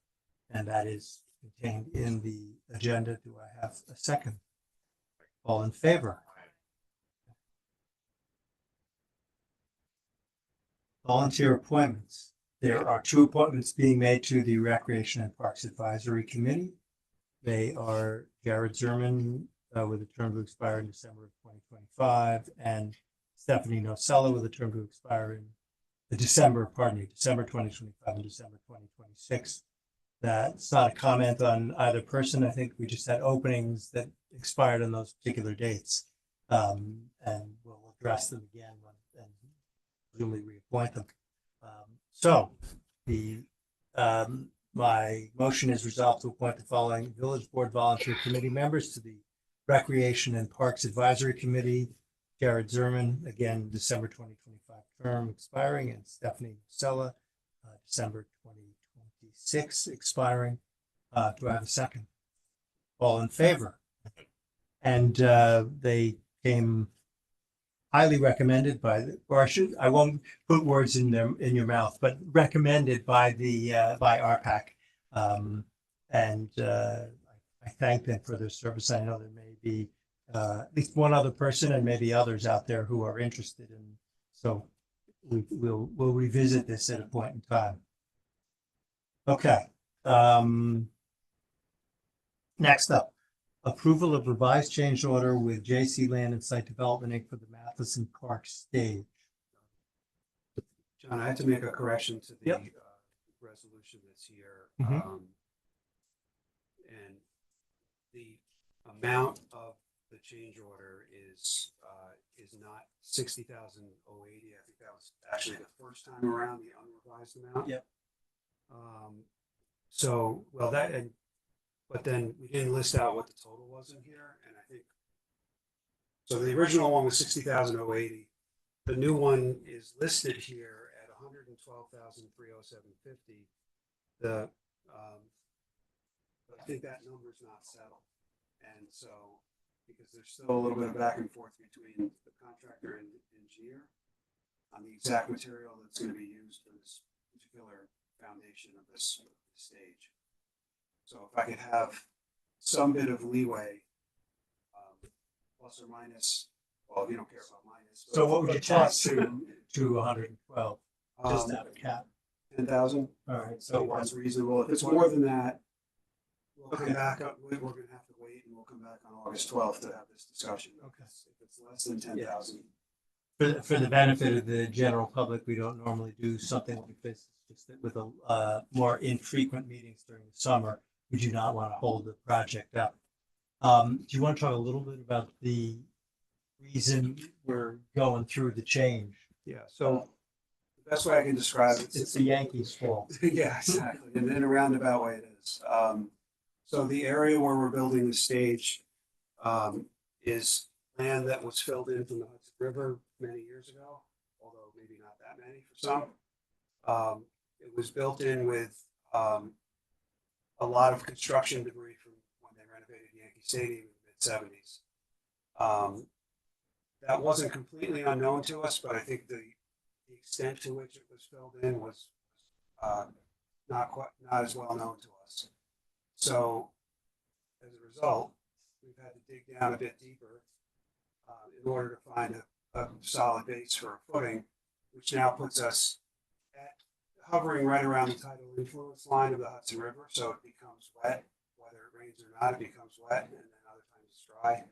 And that is contained in the agenda. Do I have a second? All in favor? Volunteer appointments. There are 2 appointments being made to the Recreation and Parks Advisory Committee. They are Jared Zerman with a term to expire in December of 2025 and Stephanie Nocella with a term to expire in December 2025 and December 2026. That's not a comment on either person. I think we just had openings that expired on those particular dates. And we'll address them again and presumably reappoint them. So my motion is resolved to appoint the following Village Board Volunteer Committee members to the Recreation and Parks Advisory Committee. Jared Zerman, again, December 2025 term expiring, and Stephanie Nocella, December 2026 expiring. Do I have a second? All in favor? And they came highly recommended by I won't put words in your mouth, but recommended by by RPAC. And I thank them for their service. I know there may be at least one other person and maybe others out there who are interested in. So we'll revisit this at a point in time. Okay. Next up, approval of revised change order with J.C. Land and Site Development Inc. for the Matheson Park stage. John, I had to make a correction to the Yep. Resolution this year. Mhm. And the amount of the change order is not 60,080. I think that was actually the first time around, the unrevised amount. Yep. So, well, but then we didn't list out what the total was in here, and I think, so the original one was 60,080. The new one is listed here at 112,307.50. I think that number's not settled. And so, because there's still a little bit of back and forth between the contractor and engineer on the exact material that's going to be used for this particular foundation of this stage. So if I could have some bit of leeway, plus or minus, well, you don't care about minus. So what would you plus change to 112? Just to have a cap. 10,000. All right. So that's reasonable. If it's more than that, we'll come back up. We're going to have to wait, and we'll come back on August 12th to have this discussion. Okay. If it's less than 10,000. For the benefit of the general public, we don't normally do something like this. It's just that with a more infrequent meetings during the summer, we do not want to hold the project up. Do you want to talk a little bit about the reason we're going through the change? Yeah. So the best way I can describe it, It's the Yankees' fault. yeah, exactly. And in a roundabout way, it is. So the area where we're building the stage is land that was filled in from the Hudson River many years ago, although maybe not that many for some. It was built in with a lot of construction debris from when they renovated Yankee Stadium in the mid-70s. That wasn't completely unknown to us, but I think the extent to which it was filled in was not as well known to us. So as a result, we've had to dig down a bit deeper in order to find a solid base for a footing, which now puts us at hovering right around the tidal influence line of the Hudson River. So it becomes wet, whether it rains or not, it becomes wet, and then other times it's dry.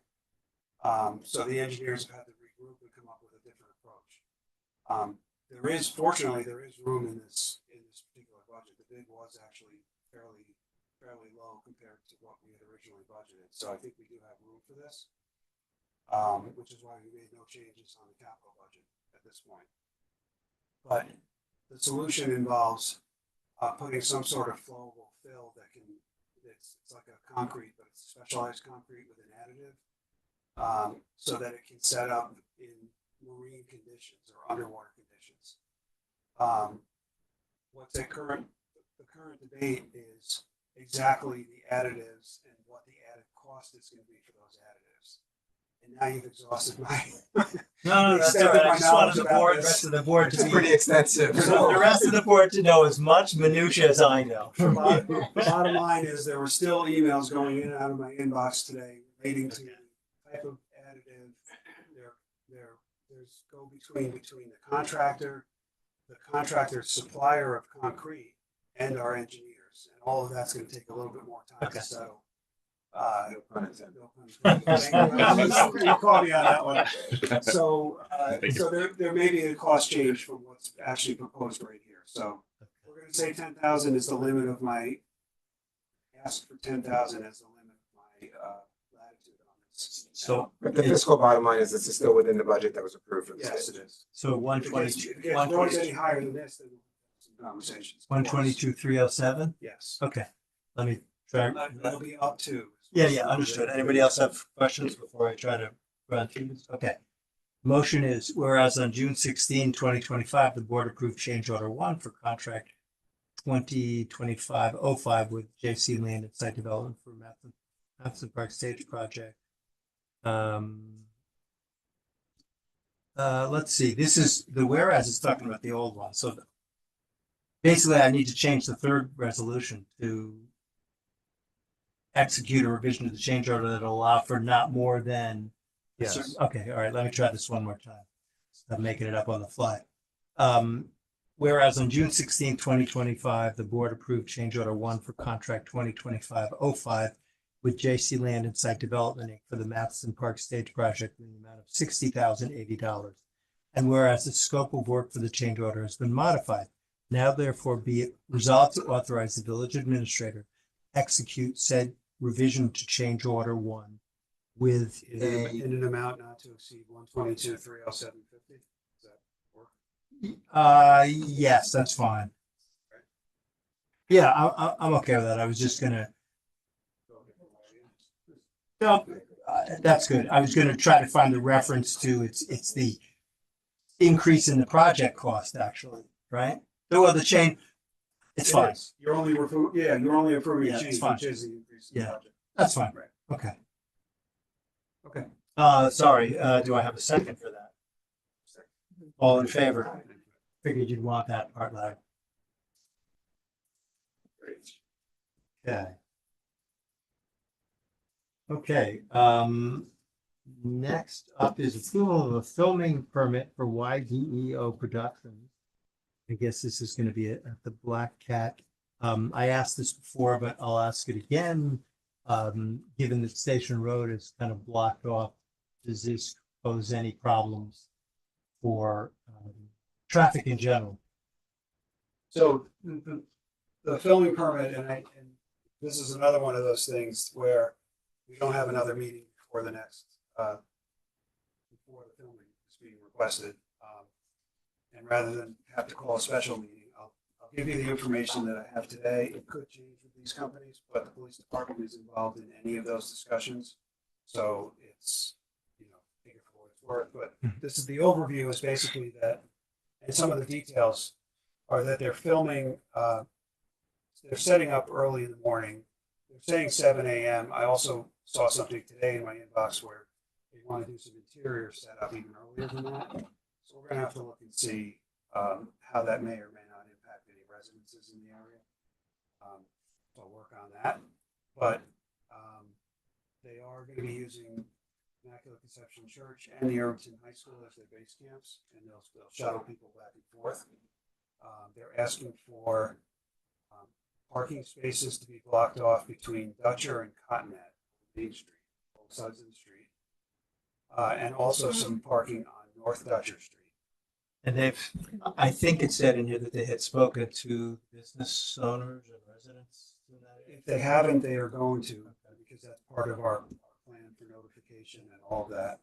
So the engineers have had to regroup and come up with a different approach. Fortunately, there is room in this particular budget. The bid was actually fairly low compared to what we had originally budgeted. So I think we do have room for this, which is why we made no changes on the capital budget at this point. But the solution involves putting some sort of flowable fill it's like a concrete, but it's specialized concrete with an additive, so that it can set up in marine conditions or underwater conditions. The current debate is exactly the additives and what the added cost is going to be for those additives. And now you've exhausted my. No, that's all right. I just wanted the rest of the board to It's be pretty extensive. the rest of the board to know as much minutia as I know. Bottom line is there were still emails going in and out of my inbox today relating to the type of additive. There's go between the contractor's supplier of concrete, and our engineers, and all of that's going to take a little bit more time Okay. to settle. No pun intended. You caught me on that one. So, there may be a cost change from what's actually proposed right here. So we're gonna say 10,000 is the limit of my, ask for 10,000 as the limit of my, latitude on this. So, But the fiscal bottom line is this is still within the budget that was approved for the Yes, state. it is. so one If it twenty-two, goes any higher than this, then we'll have some conversations. 307? Yes. Okay, let me try. It'll be up to. Yeah, understood. Anybody else have questions before I try to run through this? Okay. Motion is, whereas on June 16, 2025, the board approved change order 1 for contract 2025-05 with J.C. Land and Site Development for Matheson Park Stage Project. Let's see, this is, the whereas is talking about the old one, so basically I need to change the third resolution to execute a revision to the change order that will allow for not more than. Yes. Okay, all right, let me try this one more time. I'm making it up on the fly. Whereas on June 16, 2025, the board approved change order 1 for contract 2025-05 with J.C. Land and Site Development Inc. for the Matheson Park Stage Project in the amount of $60,080. And whereas the scope of work for the change order has been modified, now therefore be it resolved to authorize the village administrator execute said revision to change order 1 with In a, an amount not to exceed 122,307.50. Does that work? yes, that's fine. Yeah, I'm okay with that. I was just gonna, no, that's good. I was gonna try to find the reference to, it's the increase in the project cost, actually, right? Well, the change, it's It fine. is. You're only approving Yeah, a it's change, fine. which is the increase in Yeah. budget. That's fine. Right. Okay. Okay. Sorry, do I have a second for that? All in favor? Figured you'd want that part loud. Okay. Okay, next up is approval of a filming permit for YDEO Productions. I guess this is gonna be at the Black Cat. I asked this before, but I'll ask it again. Given that Station Road is kind of blocked off, does this pose any problems for traffic in general? So the filming permit, and this is another one of those things where we don't have another meeting before the next, before the filming is being requested. And rather than have to call a special meeting, I'll give you the information that I have today. It could change with these companies, but the police department is involved in any of those discussions. So it's, take it for what it's worth, but this is the overview is basically that, and some of the details are that they're filming, they're setting up early in the morning. They're saying 7 a.m. I also saw something today in my inbox where they want to do some interior setup even earlier than that. So we're gonna have to look and see how that may or may not impact any residences in the area. So I'll work on that. But they are gonna be using Immaculate Conception Church and the Irvington High School as their base camps, and they'll shuttle people back and forth. They're asking for parking spaces to be blocked off between Dutcher and Cottonette, Main Street, both sides of the street. And also some parking on North Dutcher Street. And I think it said in here that they had spoken to business owners and residents. If they haven't, they are going to, because that's part of our plan for notification and all of that.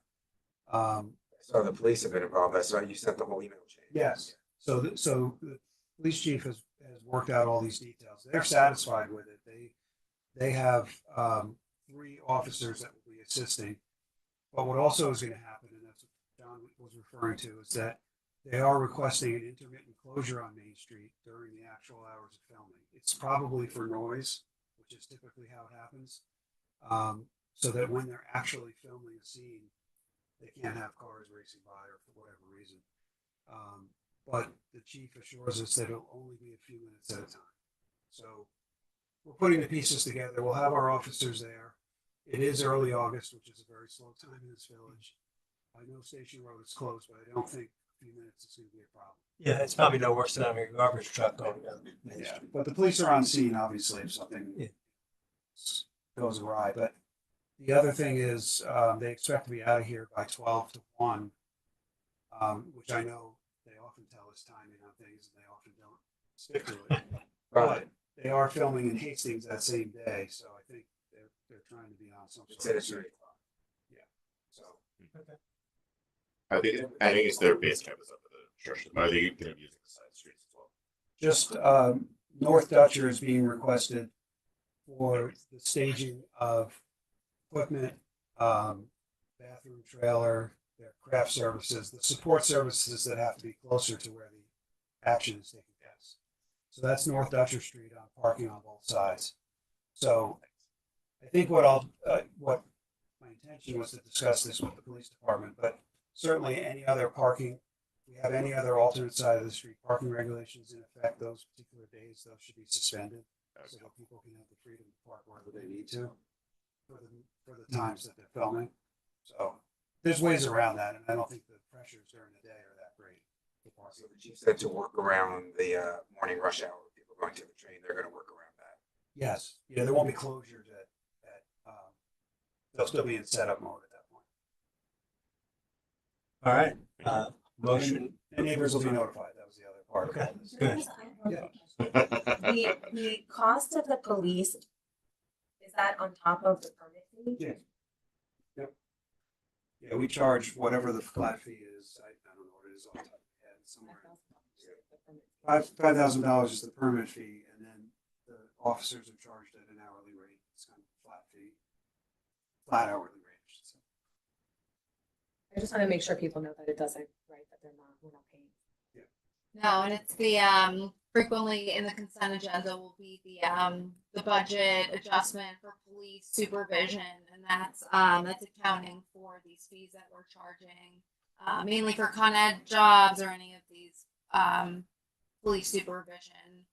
So the police have been involved. That's why you sent the whole email chain. Yes, so the police chief has worked out all these details. They're satisfied with it. They have 3 officers that will be assisting. But what also is gonna happen, and that's what John was referring to, is that they are requesting an intermittent closure on Main Street during the actual hours of filming. It's probably for noise, which is typically how it happens. So that when they're actually filming a scene, they can't have cars racing by or for whatever reason. But the chief assures us that it'll only be a few minutes at a time. So we're putting the pieces together. We'll have our officers there. It is early August, which is a very slow time in this village. I know Station Road is closed, but I don't think a few minutes is going to be a problem. Yeah, it's probably no worse than having a garbage truck going down Main Yeah, Street. but the police are on scene, obviously, if something Yeah. goes awry. But the other thing is, they expect to be out of here by 12 to 1, which I know they often tell us timing on things and they often don't stick to it. But they are filming in Hastings that same day, so I think they're trying to be on some It's sort at of. a certain clock. Yeah. So I think it's their base campus up at the church. Are they going to be using the side streets as well? just North Dutcher is being requested for the staging of equipment, bathroom trailer, their craft services, the support services that have to be closer to where the action is taking place. So that's North Dutcher Street on parking on both sides. So I think what my intention was to discuss this with the police department, but certainly any other parking, if we have any other alternate side of the street parking regulations in effect those particular days, those should be suspended so that people can have the freedom to park wherever they need to for the times that they're filming. So there's ways around that, and I don't think the pressures during the day are that great. So the chief said to work around the morning rush hour, people going to the train, they're gonna work around that. Yes, yeah, there won't be closures they'll still be in setup mode at that point. All right, motion, And neighbors will be notified, that was the other part of Okay. all this. good. Yeah. The cost of the police, is that on top of the permit fee? Yeah. Yeah, we charge whatever the flat fee is, I don't know what it is off the top of my head, somewhere. $5,000 is the permit fee, and then the officers are charged at an hourly rate, it's kind of a flat fee. Flat hourly rate, I should say. I just want to make sure people know that it doesn't, right, that we're not paying. No, and it's the frequently in the consent agenda will be the budget adjustment for police supervision, and that's accounting for these fees that we're charging, mainly for Con Ed jobs or any of these police supervision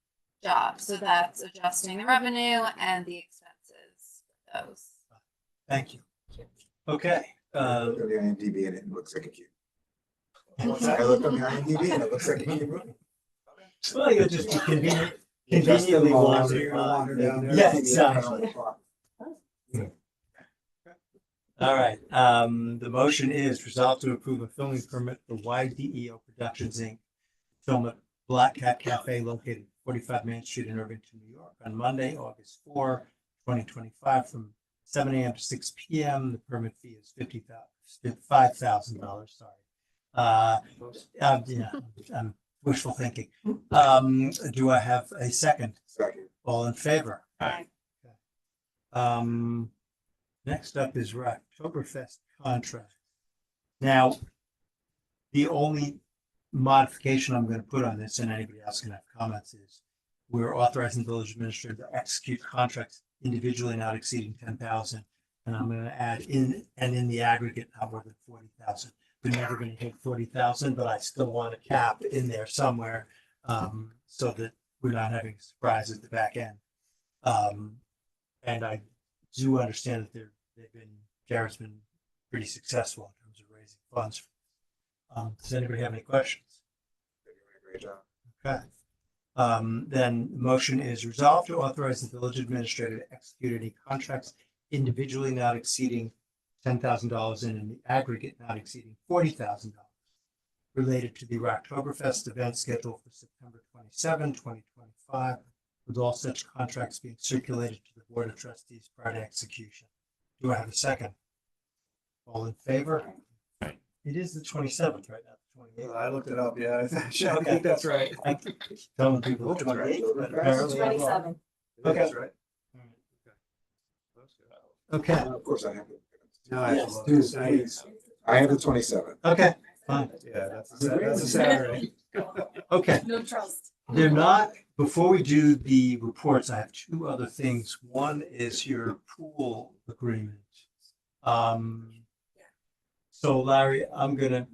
jobs. So that's adjusting the revenue and the expenses for those. Thank you. Okay, I looked on the IMDb and it looks like a cute. what's that? I looked on the IMDb and it looks like a cute room. Well, you'll just be conveniently Justin wander. wander down there. Yeah, exactly. All right, the motion is resolved to approve a filming permit for YDEO Productions, Inc. Film at Black Cat Cafe located 45 Main Street in Irvington, New York on Monday, August 4, 2025 from 7 a.m. to 6 p.m. The permit fee is $5,000, sorry. Yeah, I'm wishful thinking. Do I have a second? Second. All in favor? Aye. Next up is Rocktoberfest contract. Now, the only modification I'm going to put on this, and anybody else can have comments, is we're authorizing the village administrator to execute contracts individually not exceeding 10,000. And I'm going to add in the aggregate not more than 40,000. We're never going to hit 40,000, but I still want a cap in there somewhere, so that we're not having surprises at the back end. And I do understand that Jared's been pretty successful in terms of raising funds. Does anybody have any questions? They're doing a great job. Okay. Then the motion is resolved to authorize the village administrator to execute any contracts individually not exceeding $10,000 and in the aggregate not exceeding $40,000 related to the Rocktoberfest event scheduled for September 27, 2025, with all such contracts being circulated to the Board of Trustees prior to execution. Do I have a second? All in favor? Aye. It is the 27th, right? Not the 28th. I looked it up, yeah, I think that's right. I keep telling people the 28th, but apparently I'm wrong. 27. Okay. That's right. Okay, Of course I have it. No, I have Yes, to look. Tuesday. I have the 27th. okay, fine. Yeah, that's a Saturday. Okay, No trust. they're not, before we do the reports, I have two other things. One is your pool agreement. So Larry, I'm gonna,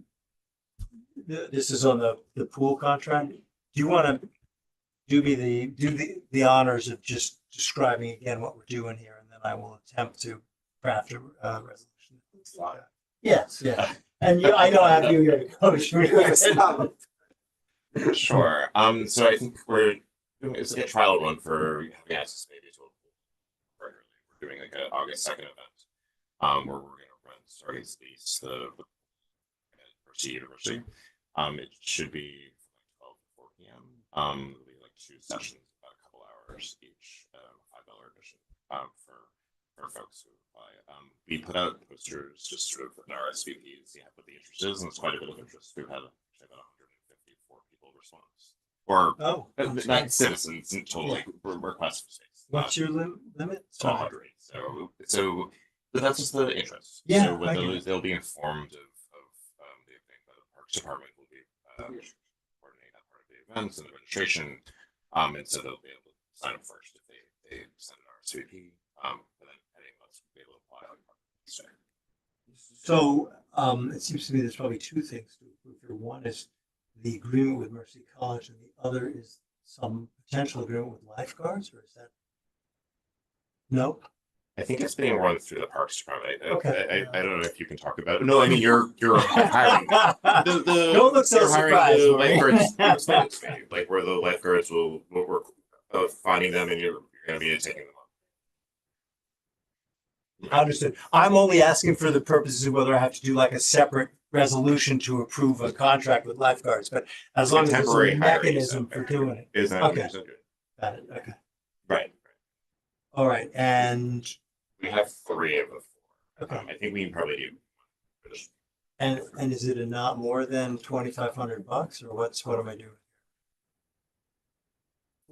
this is on the pool contract. Do you want to do the honors of just describing again what we're doing here, and then I will attempt to craft a resolution. Yes, yeah. And I know I have you here to coach me. Sure. So I think it's a trial run for having access maybe to a pool regularly. doing like an August 2nd event, where we're gonna run Stargate Space, the at Mercy University. It should be from like 12 to 4 p.m. It'll be like 2 sessions, about a couple hours each, $5 admission, for folks who apply. We put out posters just sort of in our SVP to see what the interest is, and it's quite a bit of interest. We've had actually about 154 people respond, or Oh, not citizens, totally requests for space. what's your limit? It's 100. So, but that's just the interest. Yeah, So what I get it. they'll be informed of the event. The Parks Department will be coordinating that part of the events and administration. And so they'll be able to sign up first if they send an RSVP. And then any of us will be able to apply. So, it seems to me there's probably two things to approve here. One is the agreement with Mercy College, and the other is some potential agreement with lifeguards, or is that? No? I think it's being run through the Parks Department. Okay. I don't know if you can talk about it. No, I mean you're hiring. Don't look so they're hiring surprised. the lifeguards. Explain it to me, like where the lifeguards will work, finding them, and you're going to be taking them on. Understood. I'm only asking for the purposes of whether I have to do like a separate resolution to approve a contract with lifeguards, but as long as there's Temporary a hiring, mechanism so for doing it. Is that Okay. good? Got it, okay. Right. All right, and, We have 3 of the 4. okay, I think we can probably do. and is it a not more than $2,500, or what am I doing?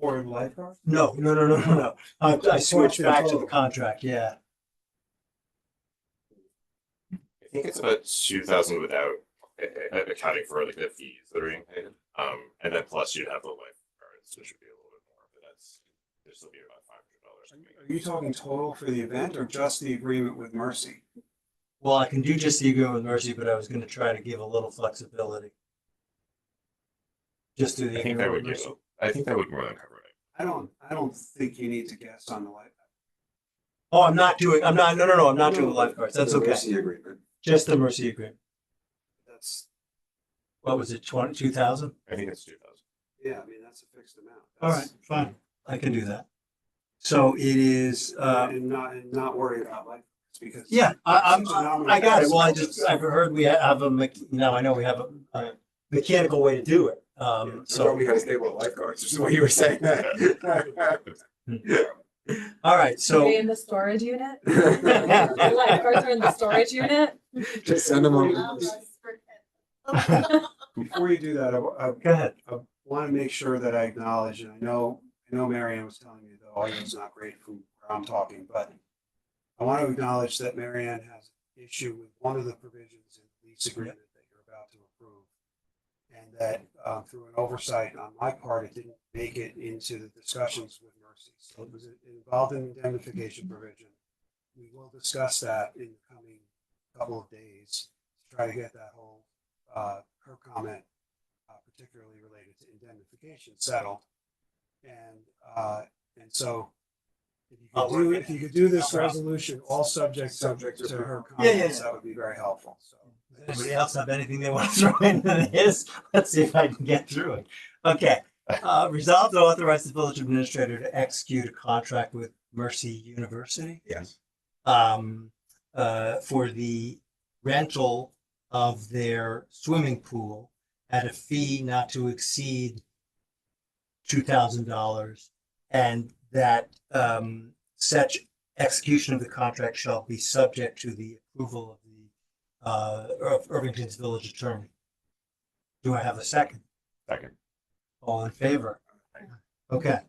For lifeguard? No. I switched back to the contract, yeah. I think it's about 2,000 without accounting for like the fees that are being paid. And then plus you'd have the lifeguards, which would be a little bit more, but there'd still be about $500. Are you talking total for the event or just the agreement with Mercy? Well, I can do just the agreement with Mercy, but I was gonna try to give a little flexibility. Just do the I think that agreement would with give. Mercy. I think that would more than cover it. I don't think you need to guess on the lifeguard. Oh, I'm not doing the lifeguards, that's The okay, Mercy agreement. just the Mercy agreement. That's, What was it, 2,000? I think it's 2,000. yeah, I mean, that's a fixed amount. All right, fine, I can do that. So it is, And not worry about lifeguards because. yeah, I got it. Well, I've So heard we have now I know we have a mechanical way to do it. So So, we gotta stay with lifeguards, is what you were saying. all right, so, Are you in the storage unit? The lifeguards are in the storage unit? Just send them on. before you do that, I go ahead. want to make sure that I acknowledge, and I know Marianne was telling me the audio is not great from where I'm talking, but I want to acknowledge that Marianne has an issue with one of the provisions in the lease agreement that you're about to approve. And that through an oversight on my part, it didn't make it into the discussions with Mercy. So it was involved in indemnification provision. We will discuss that in the coming couple of days to try to get that whole, her comment, particularly related to indemnification settled. And so if you could do this resolution, all subject to her Yeah. comments, that would be very helpful. So. Does anybody else have anything they want to throw into this? Let's see if I can get through it. Okay. Resolve to authorize the village administrator to execute a contract with Mercy University. Yes. For the rental of their swimming pool at a fee not to exceed $2,000, and that such execution of the contract shall be subject to the approval of of Irvington's village attorney. Do I have a second? Second. All in favor? Okay.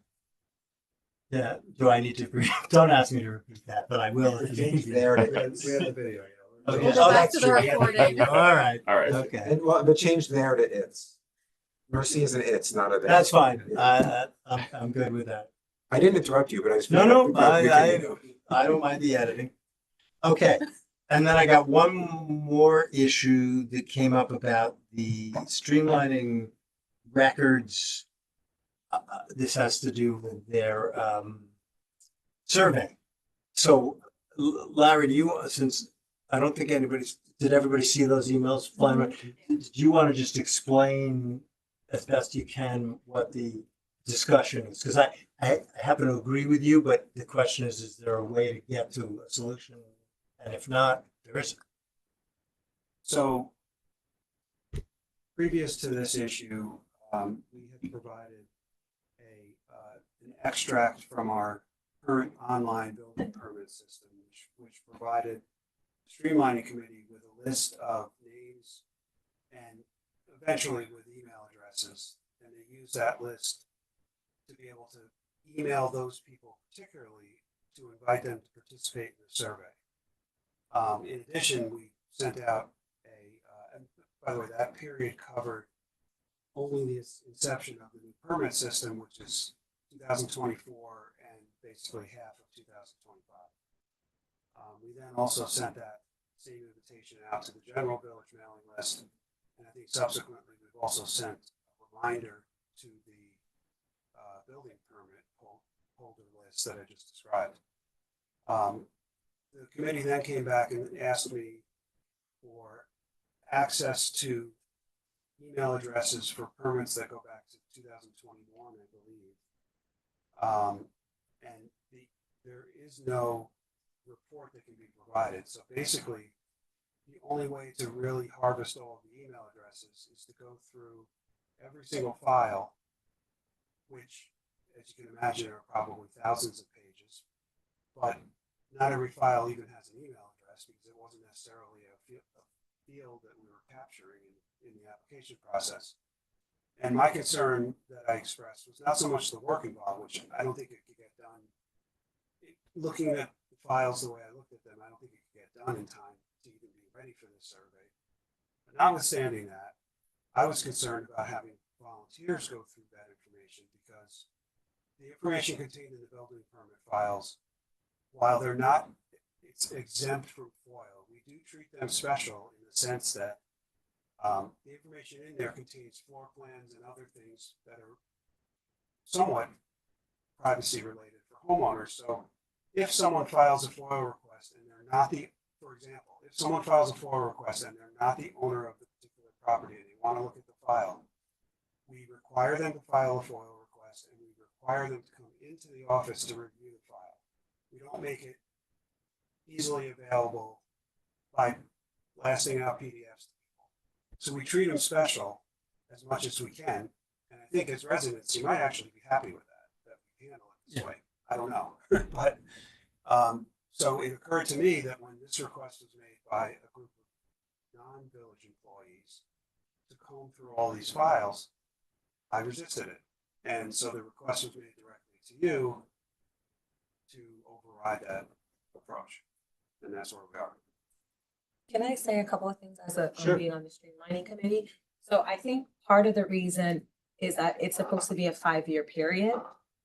Yeah, do I need to, don't ask me to repeat that, but I will. if you need me. There it We have is. the video. Okay. We'll Oh, go back that's to the true. recording. All right, All right. okay, And well, but change there to its. Mercy is an it's, not a there. that's fine. I'm good with that. I didn't interrupt you, but I just. No, we can- I don't mind the editing. Okay, and then I got one more issue that came up about the streamlining records. This has to do with their survey. So Larry, do you, since I don't think did everybody see those emails flying around? Do you want to just explain as best you can what the discussion is, because I happen to agree with you, but the question is there a way to get to a solution? And if not, there isn't. So previous to this issue, we had provided an extract from our current online building permit system, which provided the streamlining committee with a list of names and eventually with email addresses. And they use that list to be able to email those people particularly to invite them to participate in the survey. In addition, we sent out and by the way, that period covered only the inception of the new permit system, which is 2024 and basically half of 2025. We then also sent that same invitation out to the general village mailing list, and I think subsequently we've also sent a reminder to the building permit holder list that I just described. The committee then came back and asked me for access to email addresses for permits that go back to 2021, I believe. And there is no report that can be provided. So basically, the only way to really harvest all of the email addresses is to go through every single file, which, as you can imagine, are probably thousands of pages. But not every file even has an email address because it wasn't necessarily a field that we were capturing in the application process. And my concern that I expressed was not so much the work involved, which I don't think it could get done. Looking at the files the way I looked at them, I don't think it could get done in time to even be ready for this survey. But notwithstanding that, I was concerned about having volunteers go through that information because the information contained in the building permit files, while they're not, it's exempt from FOIL, we do treat them special in the sense that the information in there contains floor plans and other things that are somewhat privacy related for homeowners. So if someone files a FOIL request and they're not for example, if someone files a FOIL request and they're not the owner of the particular property and they want to look at the file, we require them to file a FOIL request and we require them to come into the office to review the file. We don't make it easily available by blasting out PDFs to people. So we treat them special as much as we can. And I think as residents, you might actually be happy with that we handle it this way. I don't know. But so it occurred to me that when this request was made by a group of non-village employees to comb through all these files, I resisted it. And so the request was made directly to you to override that approach. And that's where we are. Can I say a couple of things as Sure. being on the streamlining committee? So I think part of the reason is that it's supposed to be a 5-year period,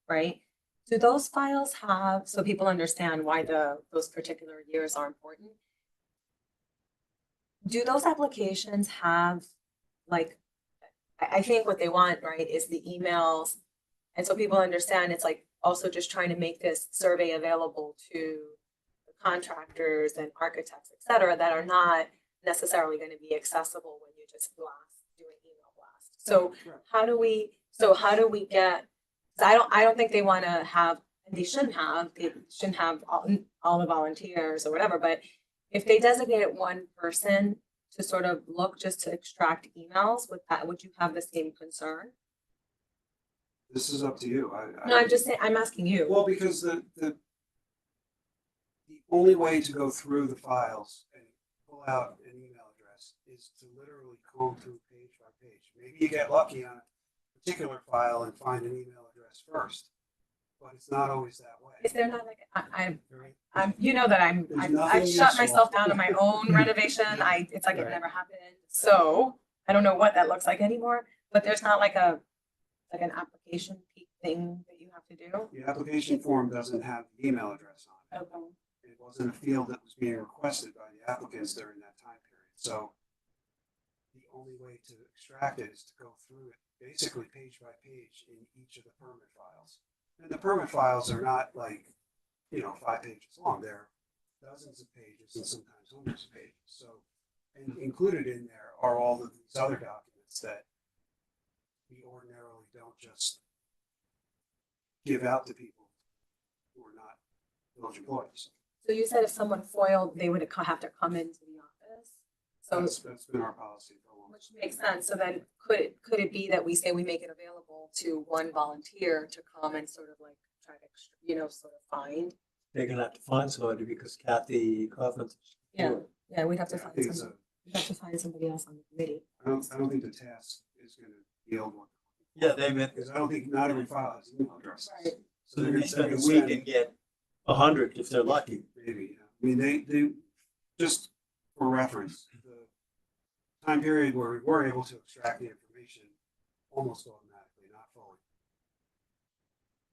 right? Do those files have, so people understand why those particular years are important? Do those applications have, like, I think what they want, right, is the emails. And so people understand it's like also just trying to make this survey available to the contractors and architects, et cetera, that are not necessarily going to be accessible when you just do an email blast. So how do we get, so I don't think they want to have, they shouldn't have all the volunteers or whatever, but if they designated one person to sort of look just to extract emails with that, would you have the same concern? This is up to you. No, I'm just saying, I'm asking you. Well, because the only way to go through the files and pull out an email address is to literally comb through page by page. Maybe you get lucky on a particular file and find an email address first, but it's not always that way. Is there not like, Right? I'm, you know that There's I've nothing shut useful. myself down in my own renovation. It's like it Right. never happened. So I don't know what that looks like anymore, but there's not like an application thing that you have to do. The application form doesn't have the email address on it. Okay. It wasn't a field that was being requested by the applicants during that time period. So the only way to extract it is to go through it basically page by page in each of the permit files. And the permit files are not like, 5 pages long. They're dozens of pages and sometimes hundreds of pages. So, and included in there are all of these other documents that we ordinarily don't just give out to people who are not village employees. So you said if someone foiled, they would have to come into the office? So, That's been our policy for a long time. which makes sense. So then could it be that we say we make it available to one volunteer to come and sort of like try to, sort of find? They're gonna have to find somebody because Kathy Kaufman's. Yeah, we'd have to I find think it's somebody. We'd have to find somebody else on the committee. I don't think the task is gonna yield one. Yeah, they meant, Because I don't think not every file has email addresses. Right. so they may spend a gonna week and get 100 if they're lucky. Maybe, yeah. I mean, they, just for reference, the time period where we were able to extract the information almost automatically, not fully,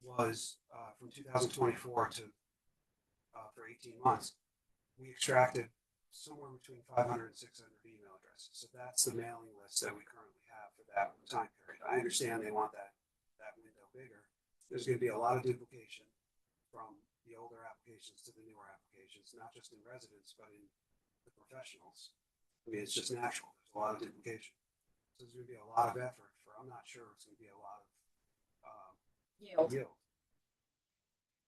was from 2024 to for 18 months. We extracted somewhere between 500 and 600 email addresses. So that's the mailing list that we currently have for that time period. I understand they want that window bigger. There's going to be a lot of duplication from the older applications to the newer applications, not just in residents, but in the professionals. I mean, it's just natural. There's a lot of duplication. So there's going to be a lot of effort for, I'm not sure it's going to be a lot of yield.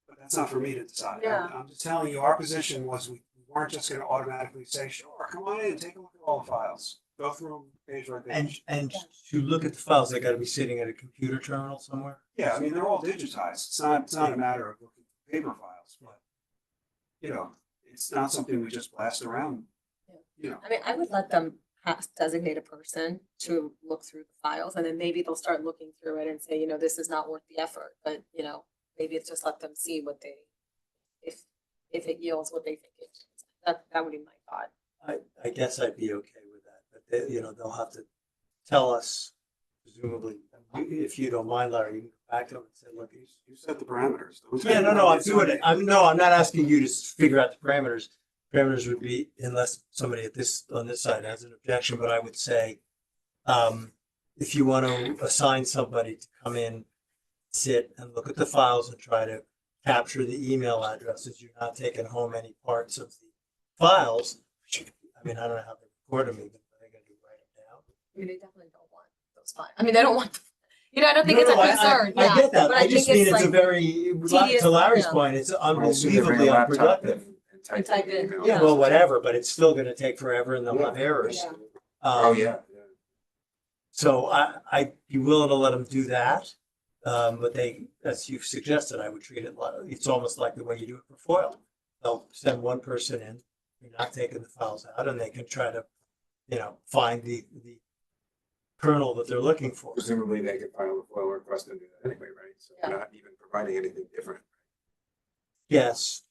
But that's not for me to decide. Yeah. I'm just telling you, our position was we weren't just going to automatically say, sure, come on in, take a look at all the files. Go through them page by page. And to look at the files, they gotta be sitting at a computer terminal somewhere. Yeah, I mean, they're all digitized. It's not a matter of looking at paper files, but, it's not something we just blast around. I mean, I would let them designate a person to look through the files, and then maybe they'll start looking through it and say, this is not worth the effort, but, maybe it's just let them see what they, if it yields what they think it is. That would be my thought. I guess I'd be okay with that, but they, they'll have to tell us, presumably, if you don't mind, Larry, you can go back to them and say, look, You set the parameters. yeah, no, I'm doing it. I'm not asking you to figure out the parameters. Parameters would be, unless somebody on this side has an objection, but I would say, if you want to assign somebody to come in, sit and look at the files and try to capture the email addresses, you're not taking home any parts of the files. I mean, I don't know how they record them even, but they're gonna do write them down. I mean, they definitely don't want those files. I mean, they don't want, I don't think it's a concern, I get that. but I just think mean it's a like very, tedious, to Larry's yeah. point, it's Or else you're gonna bring unbelievably a laptop unproductive. and type in, email. Yeah, well, whatever, but it's still gonna take forever and they'll have errors. Yeah. Oh, yeah. So I'd be willing to let them do that. But as you've suggested, I would treat it like, it's almost like the way you do it for FOIL. They'll send one person in, you're not taking the files out, and they can try to, find the kernel that they're looking for. Presumably they could file a FOIL request and do that anyway, right? So we're not even providing anything different. Yes.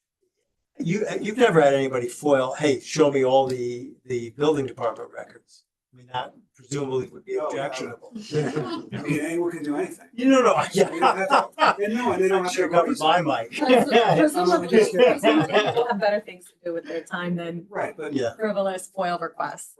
You've never had anybody FOIL, hey, show me all the building department records. I mean, that presumably would be No, objectionable. I mean, anyone can do anything. No, They don't have to- and no, and they don't I'm have sure to covered by Mike. Presumably people have better things to do with their time than Right, but Yeah, frivolous FOIL requests.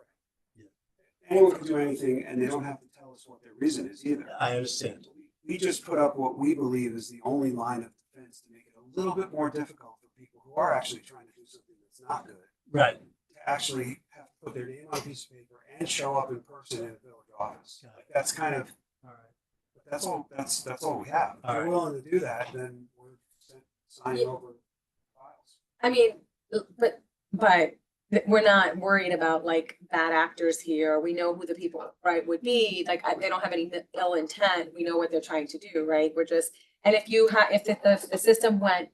anyone can do anything, and they don't have to tell us what their reason is either. I understand. We just put up what we believe is the only line of defense to make it a little bit more difficult for people who are actually trying to do something that's not good, Right. to actually have to put their name on a piece of paper and show up in person in a village office. Got it. Like, that's kind of, All right. that's all we have. If All they're right. willing to do that, then we're signing over files. I mean, but we're not worried about like bad actors here. We know who the people, right, would be. Like, they don't have any ill intent. We know what they're trying to do, right? We're just, and if the system went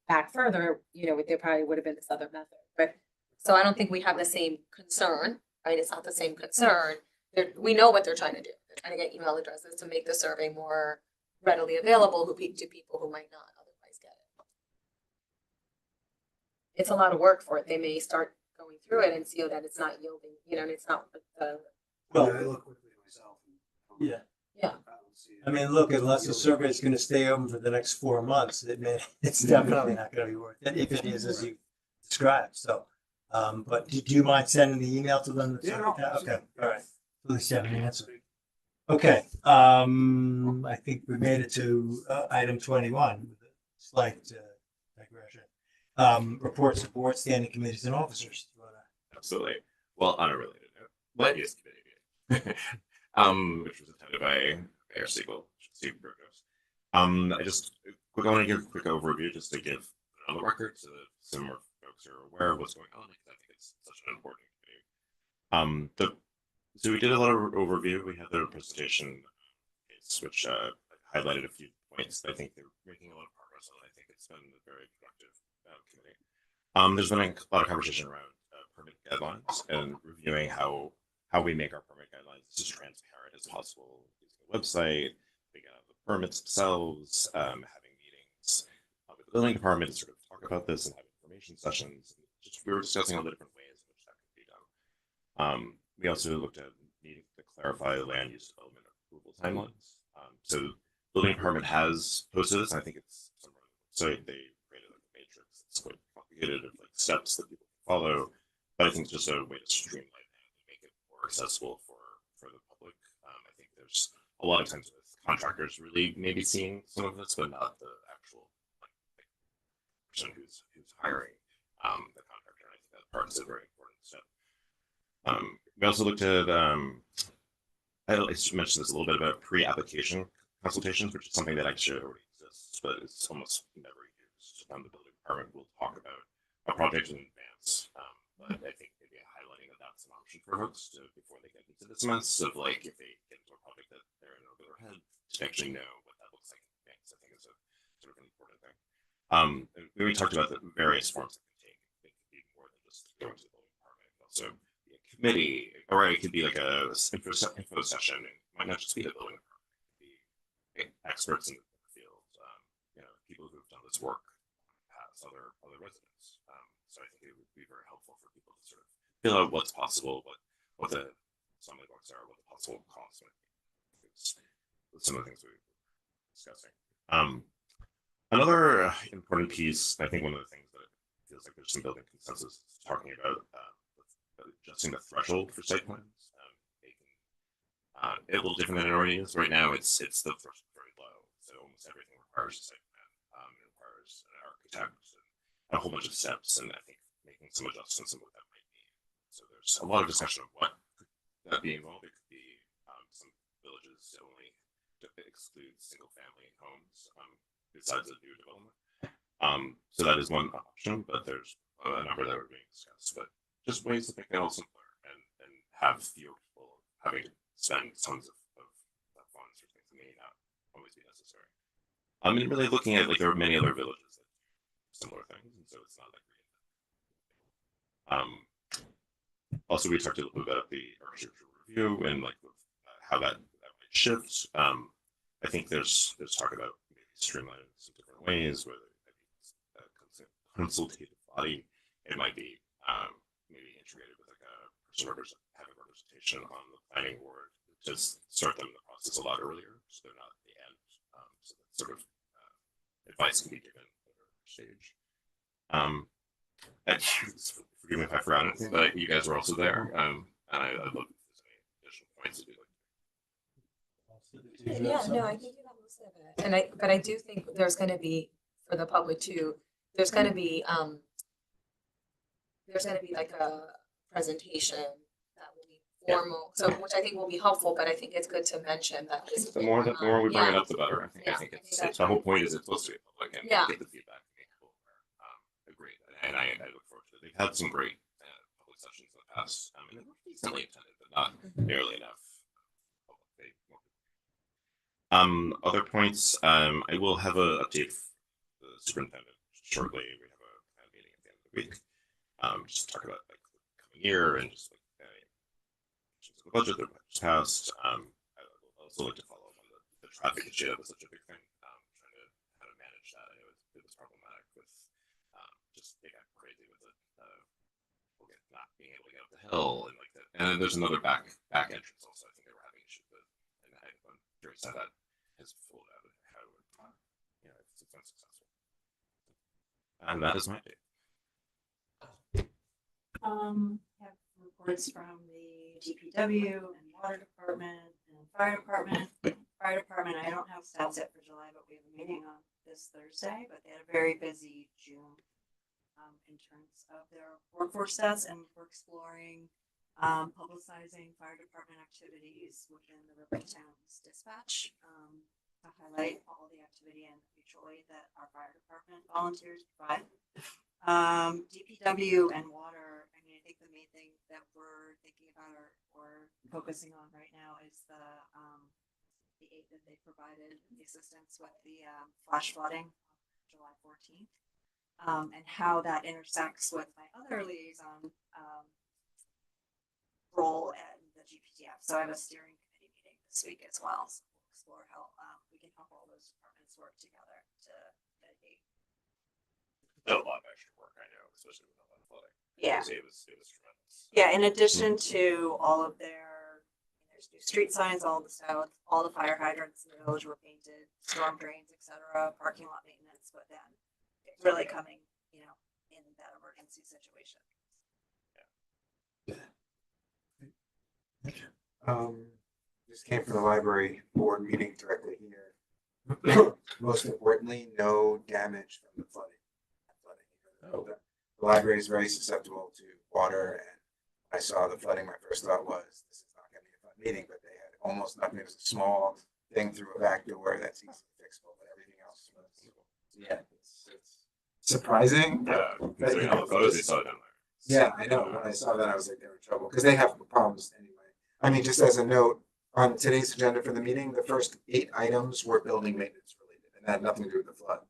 back further, there probably would have been this other method. But, so I don't think we have the same concern, right? It's not the same concern. We know what they're trying to do. They're trying to get email addresses to make the survey more readily available to people who might not otherwise get it. It's a lot of work for it. They may start going through it and see that it's not yielding, and it's not Well, I look quickly at myself. And, yeah. Yeah. I don't see it. I mean, look, unless the survey is going to stay open for the next 4 months, it's definitely not going to be worth it, if it is as you described. So, but do you mind sending the email to them? Yeah, no, Okay, all right. At least you have an answer. Okay, I think we made it to item 21 with a slight digression. Reports of board standing committees and officers. Do you wanna- Absolutely. Well, on a related note, land use committee, which was attended by Mayor Siegel, Steve Burgos. I just I want to give a quick overview just to give it on the record so that some more folks are aware of what's going on, because I think it's such an important committee. So we did a lot of overview. We had the presentation, which highlighted a few points. I think they're making a lot of progress on. I think it's been a very productive committee. There's been a lot of conversation around permit guidelines and reviewing how we make our permit guidelines as transparent as possible using the website, picking out the permits themselves, having meetings with the building department to sort of talk about this and have information sessions. We were discussing all the different ways in which that could be done. We also looked at needing to clarify land use development approval timelines. So building department has posted this, and I think it's somewhere on the website. They created like a matrix that's quite complicated of like steps that people can follow. But I think it's just a way to streamline that and make it more accessible for the public. I think there's a lot of times with contractors really maybe seeing some of this, but not the actual like person who's hiring the contractor. And I think that part is a very important step. We also looked at I mentioned this a little bit about pre-application consultations, which is something that actually already exists, but it's almost never used. The building department will talk about a project in advance, but I think maybe highlighting that that's an option for folks before they get into this mess of like if they get into a project that they're in over their head to actually know what that looks like in advance. I think is a sort of an important thing. And we talked about the various forms it can take. It could be more than just going to the building department. It could also be a committee, or it could be like a info session. And it might not just be the building department. It could be experts in the field, people who have done this work as other residents. So I think it would be very helpful for people to sort of feel out what's possible, what the some of the books are, what the possible costs might be. Some of the things we were discussing. Another important piece, I think one of the things that feels like there's some building consensus is talking about adjusting the threshold for site plans. It a little different than it already is. Right now, it's the threshold very low, so almost everything requires a site plan. It requires an architect and a whole bunch of steps, and I think making some adjustments and what that might mean. So there's a lot of discussion of what could that be involved. It could be some villages only to exclude single-family homes besides the new development. So that is one option, but there's a number that are being discussed. But just ways to make it all simpler and have fewer people having to spend tons of funds for things that may not always be necessary. And really looking at like there are many other villages that do similar things, and so it's not like also we talked a little bit about the architectural review and like how that might shift. I think there's talk about maybe streamlining some different ways, whether it might be a consultative body, it might be maybe integrated with like a person having representation on the planning board, just start them in the process a lot earlier, so they're not at the end. So that sort of advice can be given at a stage. And forgive me if I forgot anything, but you guys were also there. And I'd love if there's any additional points that you'd like. Yeah, no, I think you have most of it. And but I do think there's gonna be, for the public too, there's gonna be like a presentation that will be formal, so which I think will be helpful, but I think it's good to mention that this. The more we bring it Yeah. up, the better. I think that's it's the whole point is it's supposed to be public and Yeah. get the feedback and make people agree. And I look forward to it. They've had some great public sessions in the past, and they were decently attended, but not nearly enough. Other points, I will have an update for the superintendent shortly. We have a meeting at the end of the week. Just to talk about like the coming year and just like the budget that was passed. I would also like to follow up on the traffic issue that was such a big thing. Trying to how to manage that. I know it was problematic with just they got crazy with it. Not being able to get up the hill and like that. And then there's another back entrance also. I think they were having issues with, and I'm curious how that has pulled out and how it's been successful. And that is my update. Have reports from the DPW and water department and fire department. Fire department, I don't have stats yet for July, but we have a meeting on this Thursday, but they had a very busy June in terms of their workforce stats, and we're exploring publicizing fire department activities within the River Towns dispatch. to highlight all the activity and mutual aid that our fire department volunteers provide. DPW and water, I mean, I think the main thing that we're thinking about or focusing on right now is the aid that they provided, the assistance with the flash flooding on July 14th, and how that intersects with my other liaison role at the GPTF. So I have a steering committee meeting this week as well. So we'll explore how we can help all those departments work together to mitigate. A lot of extra work, I know, especially with all that flooding. Yeah. It was tremendous. Yeah, in addition to all of there's new street signs, all the stuff, all the fire hydrants in the village were painted, storm drains, etc., parking lot maintenance, but then it's really coming, in that emergency situation. Just came from the library board meeting directly here. Most importantly, no damage from the flooding. Oh. The library is very susceptible to water, and I saw the flooding. My first thought was, this is not going to be a fun meeting, but they had almost nothing. It was a small thing through a back door that's easily fixable, but everything else was, yeah, it's surprising. Yeah, But, considering all the photos you saw down there. yeah, I know. When I saw that, I was like, they're in trouble because they have problems anyway. I mean, just as a note, on today's agenda for the meeting, the first 8 items were building maintenance related and had nothing to do with the flood.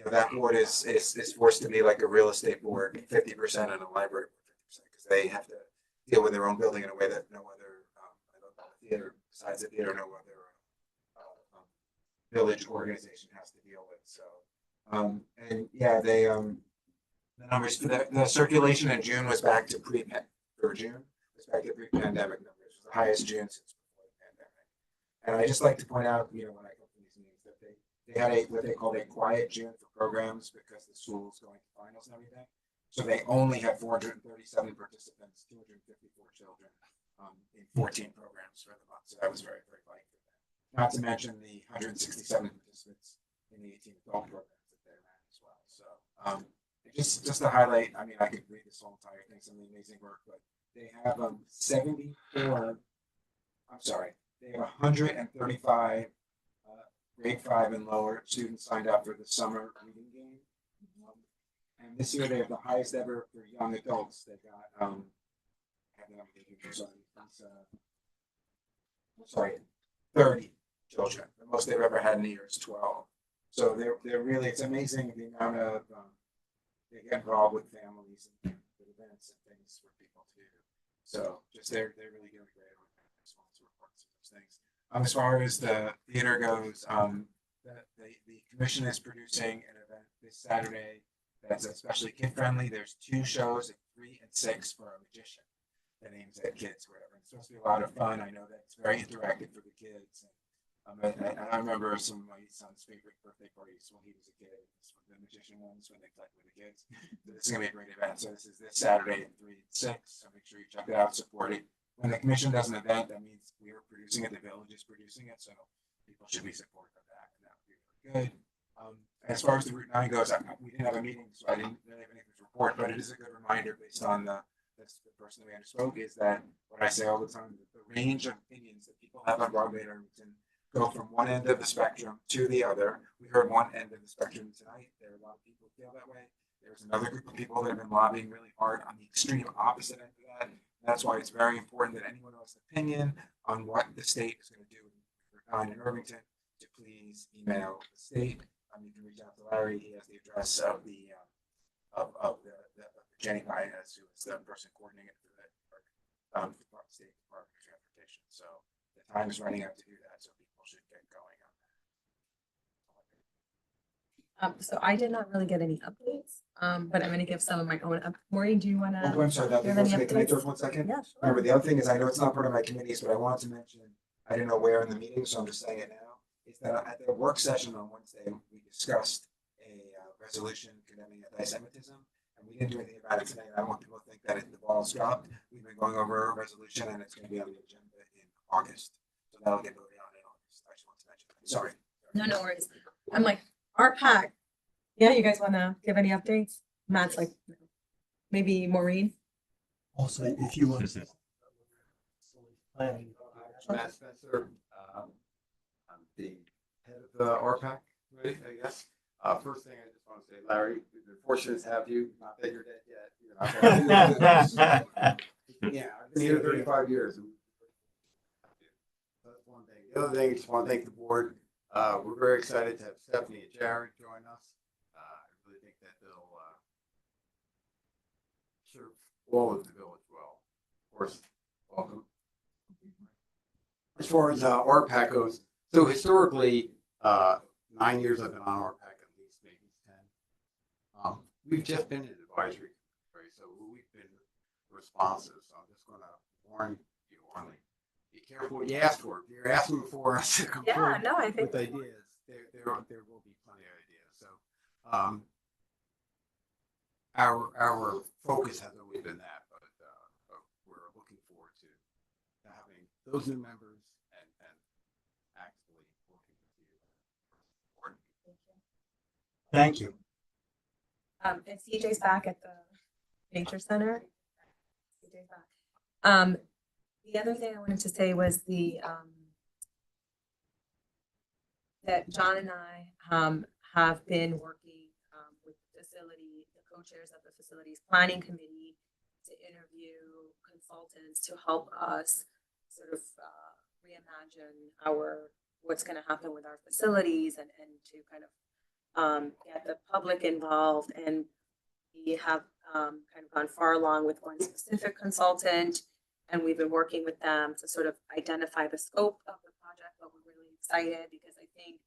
That board is forced to be like a real estate board, 50%, and a library board 50%, because they have to deal with their own building in a way that no other theater, besides the theater, no other village organization has to deal with. So, and yeah, they the numbers for the circulation in June was back to pre-pandemic numbers. It was the highest June since before the pandemic. And I just like to point out, when I come to these meetings, that they had what they called a quiet June for programs because the school was going to finals and everything. So they only had 437 participants, 254 children, in 14 programs for the month. So that was very, very light for them. Not to mention the 167 participants in the 18 adult programs that they ran as well. So just to highlight, I mean, I could read this whole entire thing, some of the amazing work, but they have 135 grade 5 and lower students signed up for the summer reading game. And this year they have the highest ever for young adults. They got, sorry, 30 children. The most they've ever had in a year is 12. So they're really, it's amazing the amount of, they get involved with families and events and things for people to do. So just they're really doing great. I just wanted to report some of those things. As far as the theater goes, the commission is producing an event this Saturday that's especially kid friendly. There's 2 shows at 3 and 6 for a magician that aims at kids, whatever. It's supposed to be a lot of fun. I know that it's very interactive for the kids. And I remember some of my son's favorite birthday parties when he was a kid. The magician ones when they played with the kids. So this is gonna be a great event. So this is this Saturday at 3 and 6. So make sure you check it out, support it. When the commission does an event, that means we are producing it, the village is producing it, so people should be supportive of that, and that would be really good. As far as the Route 9 goes, we didn't have a meeting, so I didn't really have anything to report, but it is a good reminder based on the person that we underspoke, is that what I say all the time, the range of opinions that people have on Broadway and Irvington go from one end of the spectrum to the other. We heard one end of the spectrum tonight. There are a lot of people who feel that way. There's another group of people that have been lobbying really hard on the extreme opposite end of that. That's why it's very important that anyone who has an opinion on what the state is going to do for Route 9 in Irvington to please email the state. You can reach out to Larry. He has the address of the Jenny Baez, who is the person coordinating for the State Department of Transportation. So the time is running out to do that, so people should get going on that. So I did not really get any updates, but I'm gonna give some of my own Maureen, do you wanna? Oh, I'm sorry, do you have any can I updates? just 1 second? Yeah, sure. Remember, the other thing is, I know it's not part of my committees, but I wanted to mention, I didn't know where in the meeting, so I'm just saying it now, is that at the work session on Wednesday, we discussed a resolution condemning anti-Semitism, and we didn't do anything about it today. I don't want people to think that the ball's dropped. We've been going over a resolution, and it's going to be on the agenda in August, so that'll get voted on in August. I just want to mention that. Sorry. No worries. I'm like, our pack. Yeah, you guys wanna give any updates? Matt's like, maybe Maureen? Also, if you want. Planning. Matt Spencer, I'm the head of the RPAC, right, I guess. First thing I just want to say, Larry, we've been fortunate to have you, not that you're dead yet. You're not dead. Yeah, I've been here 35 years. That's one thing. The other thing, I just want to thank the board. We're very excited to have Stephanie and Jared join us. I really think that they'll serve all of the village well. Of course, welcome. As far as RPAC goes, so historically, 9 years I've been on RPAC, at least maybe 10. We've just been an advisory, right? So we've been responsive. So I'm just going to warn you, Orly, be careful what you ask for. If you're asking for us to come forward no, I think. with ideas, there will be plenty of ideas. So our focus has always been that, but we're looking forward to having those new members and actually working with you. Thank you. And CJ's back at the Nature Center. CJ's back. The other thing I wanted to say was that John and I have been working with the facility, the co-chairs of the facilities planning committee, to interview consultants to help us sort of reimagine what's going to happen with our facilities and to kind of get the public involved. And we have kind of gone far along with one specific consultant, and we've been working with them to sort of identify the scope of the project. But we're really excited because I think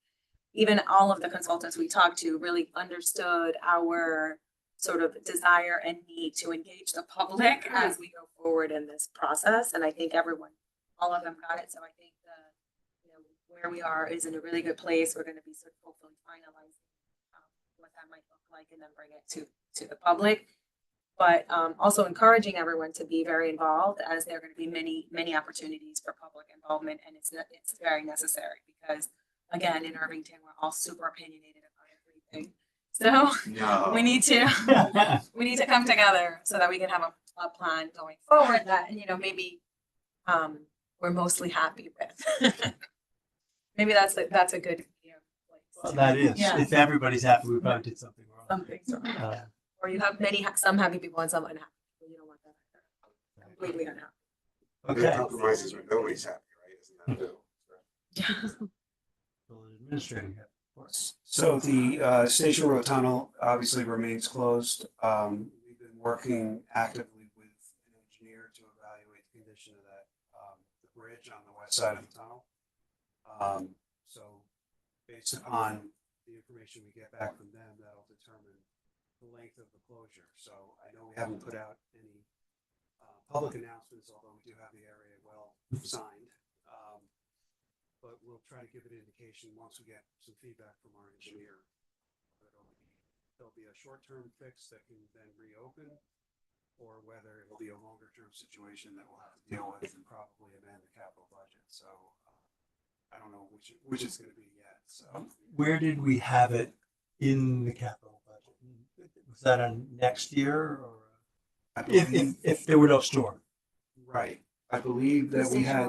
even all of the consultants we talked to really understood our sort of desire and need to engage the public as we go forward in this process. And I think all of them got it. So I think where we are is in a really good place. We're going to be sort of hopefully finalizing what that might look like and then bring it to the public. But also encouraging everyone to be very involved, as there are going to be many opportunities for public involvement, and it's very necessary because, again, in Irvington we're all super opinionated about everything. So we need to come together so that we can have a plan going forward that maybe we're mostly happy with. Maybe that's a good Well, that is. Yeah. If everybody's happy, we probably did something wrong. Something's wrong. Or you have some happy people and some unhappy people. You don't want that either. Completely unhappy. Okay. Compromises when nobody's happy, right? Isn't that true? Administrator, yeah, of course. So the Station Road Tunnel obviously remains closed. We've been working actively with an engineer to evaluate the condition of that, the bridge on the west side of the tunnel. So based upon the information we get back from them, that'll determine the length of the closure. So I know we haven't put out any public announcements, although we do have the area well signed. But we'll try to give an indication once we get some feedback from our engineer. There'll be a short-term fix that can then reopen, or whether it'll be a longer-term situation that we'll have to deal with and probably amend the capital budget. So I don't know which it's going to be yet. So Where did we have it in the capital budget? Was that on next year, or I believe, if there were no storm? right. I believe that we had,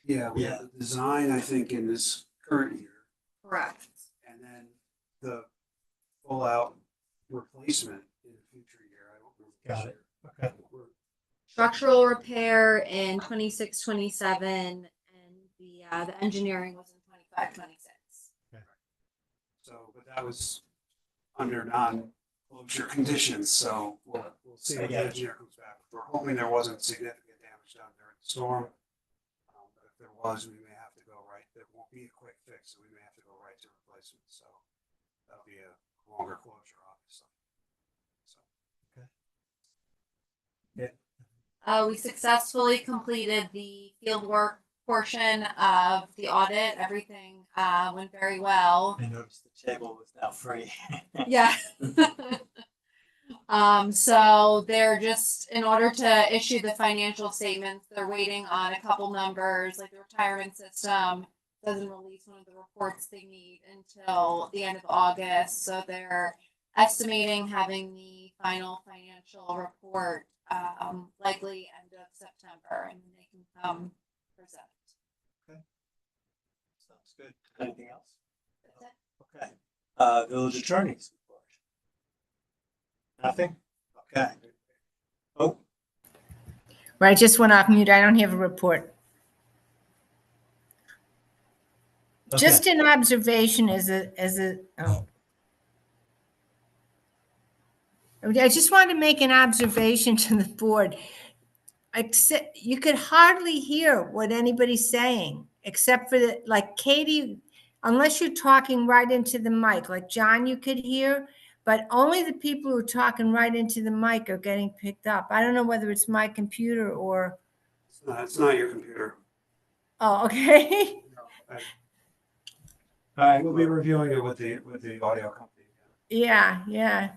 we had the design, I think, in this current year, Correct. and then the full-out replacement in a future year. I don't remember. Got it. Okay. Structural repair in 26, 27, and the engineering was in 25, 26. So, but that was under non-closure conditions, so we'll see when the engineer comes back. We're hoping there wasn't significant damage done during the storm. But if there was, we may have to go right. There won't be a quick fix, so we may have to go right to replacement. So that'll be a longer closure, obviously. So. We successfully completed the fieldwork portion of the audit. Everything went very well. I noticed the table was now free. Yeah. So they're just, in order to issue the financial statements, they're waiting on a couple numbers, like the retirement system doesn't release one of the reports they need until the end of August. So they're estimating having the final financial report likely end of September, and then they can come present. Sounds good. Anything else? Okay. Village attorneys. Nothing? Okay. Oh, Right, I just went off mute. I don't have a report. okay. Just an observation I just wanted to make an observation to the board. Except, you could hardly hear what anybody's saying, except for like Katie, unless you're talking right into the mic, like John, you could hear, but only the people who are talking right into the mic are getting picked up. I don't know whether it's my computer or, It's not your computer. oh, okay. I- All right, We'll be reviewing it with the audio company. Yeah, yeah.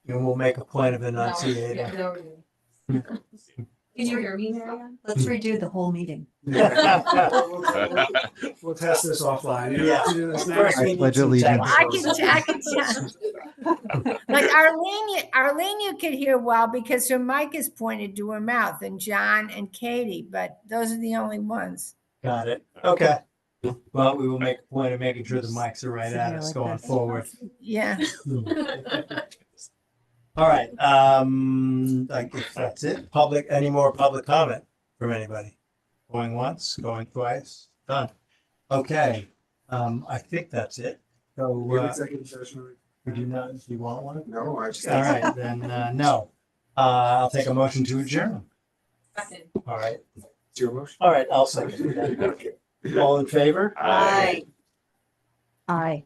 and we'll make a point of enunciating. Can you hear me, Marianne? Let's redo the whole meeting. We'll test this offline. You Yeah. have to do this First, now. we need some technical- I can tell. Like Arlene, you could hear well because her mic is pointed to her mouth, and John and Katie, but those are the only ones. Got it. Okay. Well, we will make a point of making sure the mics are right at us going forward. Yeah. All right, I guess that's it. Any more public comment from anybody? Going once, going twice, done. Okay, I think that's it. So, Executive session. would you not, do you want one? No, I just. All right, then, no. I'll take a motion to adjourn. All right, It's your motion. all right, I'll second that. All in favor? Aye. Aye.